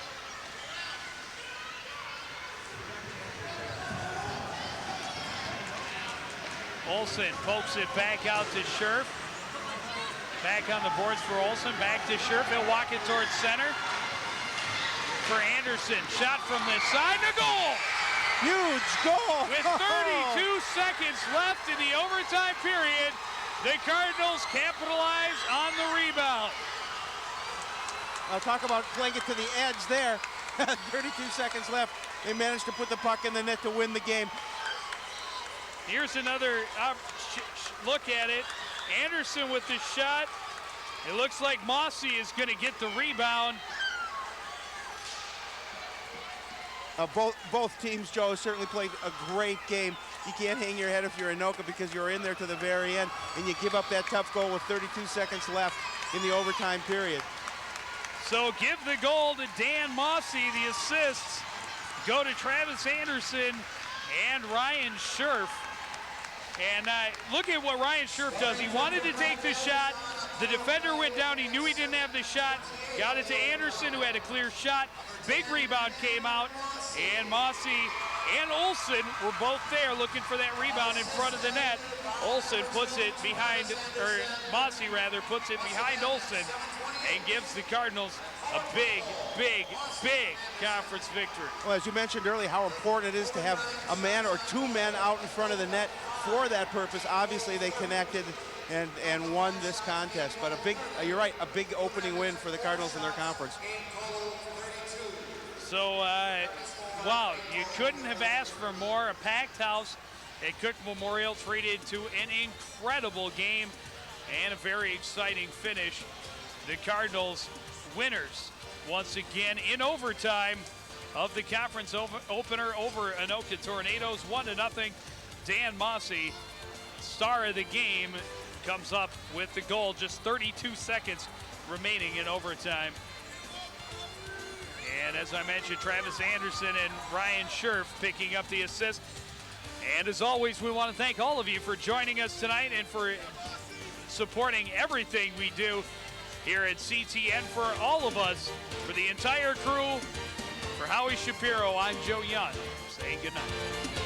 Olsen pokes it back out to Scherf. Back on the boards for Olsen. Back to Scherf. He'll walk it towards center. For Anderson. Shot from the side. A goal! Huge goal! With 32 seconds left in the overtime period, the Cardinals capitalize on the rebound. I'll talk about playing it to the edge there. 32 seconds left. They managed to put the puck in the net to win the game. Here's another look at it. Anderson with the shot. It looks like Mossy is going to get the rebound. Both teams, Joe, certainly played a great game. You can't hang your head if you're Anoka because you're in there to the very end, and you give up that tough goal with 32 seconds left in the overtime period. So give the goal to Dan Mossy. The assists go to Travis Anderson and Ryan Scherf. And look at what Ryan Scherf does. He wanted to take the shot. The defender went down. He knew he didn't have the shot. Got it to Anderson, who had a clear shot. Big rebound came out. And Mossy and Olsen were both there looking for that rebound in front of the net. Olsen puts it behind, or Mossy rather, puts it behind Olsen and gives the Cardinals a big, big, big conference victory. Well, as you mentioned earlier, how important it is to have a man or two men out in front of the net for that purpose. Obviously, they connected and won this contest. But a big, you're right, a big opening win for the Cardinals in their conference. So, wow, you couldn't have asked for more. A packed house at Cook Memorial treated to an incredible game and a very exciting finish. The Cardinals winners once again in overtime of the conference opener over Anoka Tornadoes, 1-0. Dan Mossy, star of the game, comes up with the goal. Just 32 seconds remaining in overtime. And as I mentioned, Travis Anderson and Ryan Scherf picking up the assist. And as always, we want to thank all of you for joining us tonight and for supporting everything we do here at CTN. For all of us, for the entire crew, for Howie Shapiro, I'm Joe Young, saying good night.